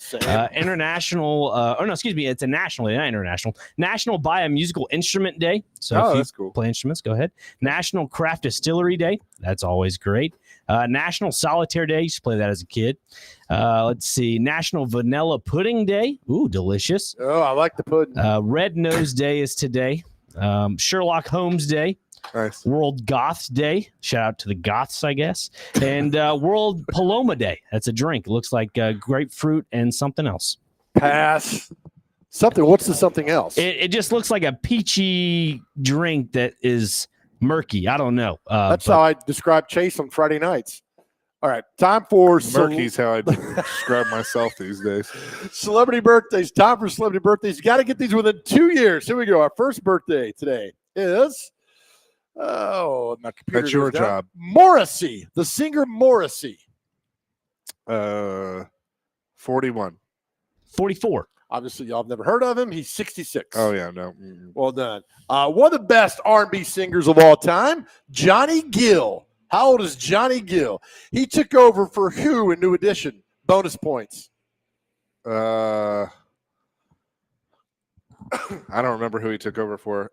International, it's a national day, not international. National Buy a Musical Instrument Day. So if you that's cool. play instruments, go ahead. National Craft Distillery Day. That's always great. National Solitaire Day. Used to play that as a kid. Let's see. National Vanilla Pudding Day. Ooh, delicious. Oh, I like the pudding. Red Nose Day is today. Sherlock Holmes Day. Nice. World Goth Day. Shout out to the Goths, I guess. And World Paloma Day. That's a drink. It looks like grapefruit and something else. Pass. Something. What's the something else? It just looks like a peachy drink that is murky. I don't know. That's how I describe Chase on Friday nights. All right. Time for Murky's how I describe myself these days. Celebrity birthdays. Time for celebrity birthdays. You got to get these within 2 years. Here we go. Our first birthday today is... Oh, my computer. That's your goes down. job. Morrissey, the singer Morrissey. 41. 44. Obviously, y'all have never heard of him. He's 66. Oh, yeah, no. Well done. One of the best R&B singers of all time, Johnny Gill. How old is Johnny Gill? He took over for who in New Edition? Bonus points. I don't remember who he took over for.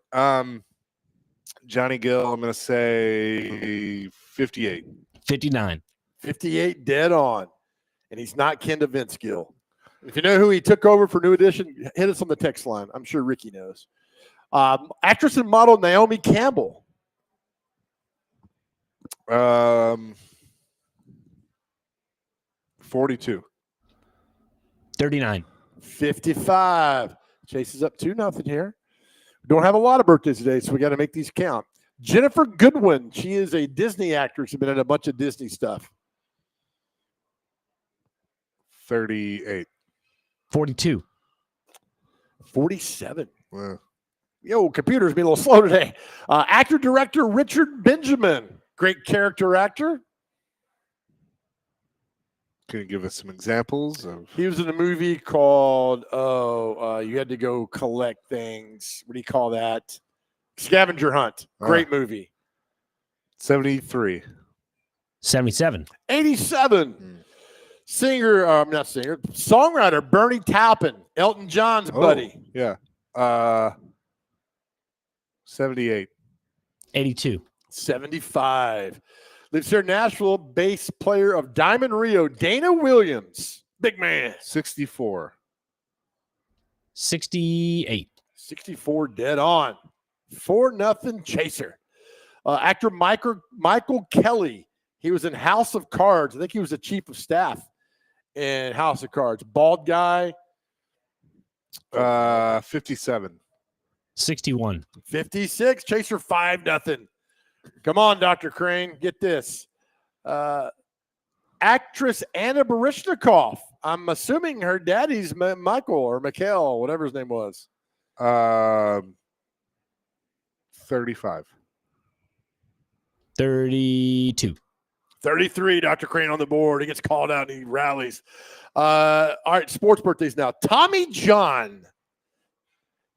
Johnny Gill, I'm going to say 58. 59. 58 dead on. And he's not Ken to Vince Gill. If you know who he took over for New Edition, hit us on the text line. I'm sure Ricky knows. Actress and model Naomi Campbell. 42. 39. 55. Chase is up 2-0 here. We don't have a lot of birthdays today, so we got to make these count. Jennifer Goodwin. She is a Disney actress. She's been in a bunch of Disney stuff. 38. 42. 47. Yeah. Yo, computer's been a little slow today. Actor, director Richard Benjamin. Great character actor. Can you give us some examples of? He was in a movie called, you had to go collect things. What do you call that? Scavenger Hunt. Great movie. 73. 77. 87. Songwriter Bernie Taupin, Elton John's buddy. Yeah. 78. 82. 75. Lives here in Nashville, bass player of Diamond Rio, Dana Williams. Big man. 64. 68. 64 dead on. 4-0 Chaser. Actor Michael Kelly. He was in House of Cards. I think he was the chief of staff in House of Cards. Bald guy. 57. 61. 56. Chaser 5-0. Come on, Dr. Crane. Get this. Actress Anna Baryshnikov. I'm assuming her daddy's Michael or Mikhail, whatever his name was. 35. 32. 33, Dr. Crane on the board. He gets called out and he rallies. All right, sports birthdays now. Tommy John.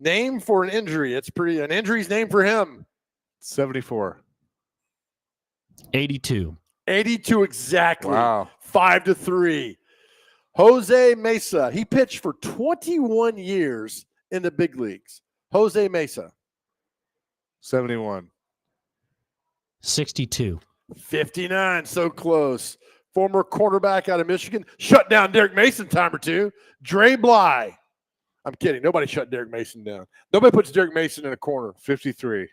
Name for an injury. It's an injury's name for him. 74. 82. 82 exactly. Wow. 5-3. Jose Mesa. He pitched for 21 years in the big leagues. Jose Mesa. 71. 62. 59. So close. Former cornerback out of Michigan. Shut down Derek Mason time or two. Dre Bly. I'm kidding. Nobody shut Derek Mason down. Nobody puts Derek Mason in a corner. 53.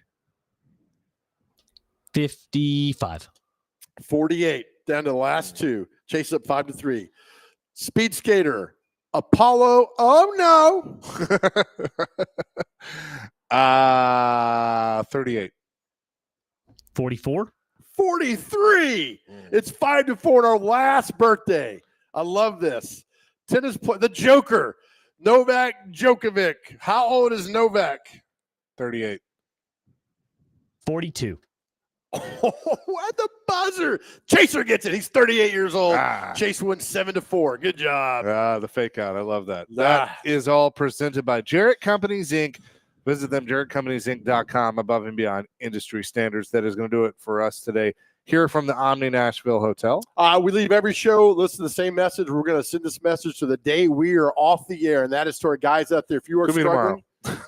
55. 48. Down to the last two. Chase up 5-3. Speed skater. Apollo. Oh, no. 38. 44. 43. It's 5-4 on our last birthday. I love this. Tennis player, the Joker, Novak Djokovic. How old is Novak? 38. Oh, 42. at the buzzer. Chaser gets it. He's 38 years old. Ah. Chase wins 7-4. Good job. The fake out. I love that. That is all presented by Jarrett Companies, Inc. Visit them, JarrettCompaniesInc.com, above and beyond industry standards. That is going to do it for us today here from the Omni Nashville Hotel. We leave every show, listen to the same message. We're going to send this message to the day we are off the air, and that is to our guys out there. If you are Could be struggling,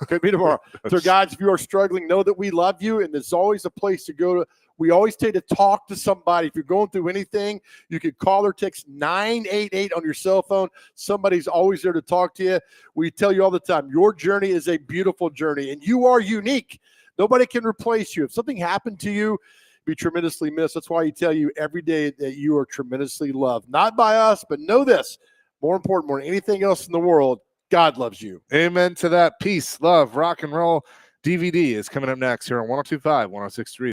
could be tomorrow. So, guys, if you are struggling, know that we love you, and there's always a place to go to. We always take to talk to somebody. If you're going through anything, you can call or text 988 on your cell phone. Somebody's always there to talk to you. We tell you all the time, your journey is a beautiful journey, and you are unique. Nobody can replace you. If something happened to you, be tremendously missed. That's why we tell you every day that you are tremendously loved. Not by us, but know this. More important, more than anything else in the world, God loves you. Amen to that. Peace, love, rock and roll. DVD is coming up next here on 102.5, 106.3.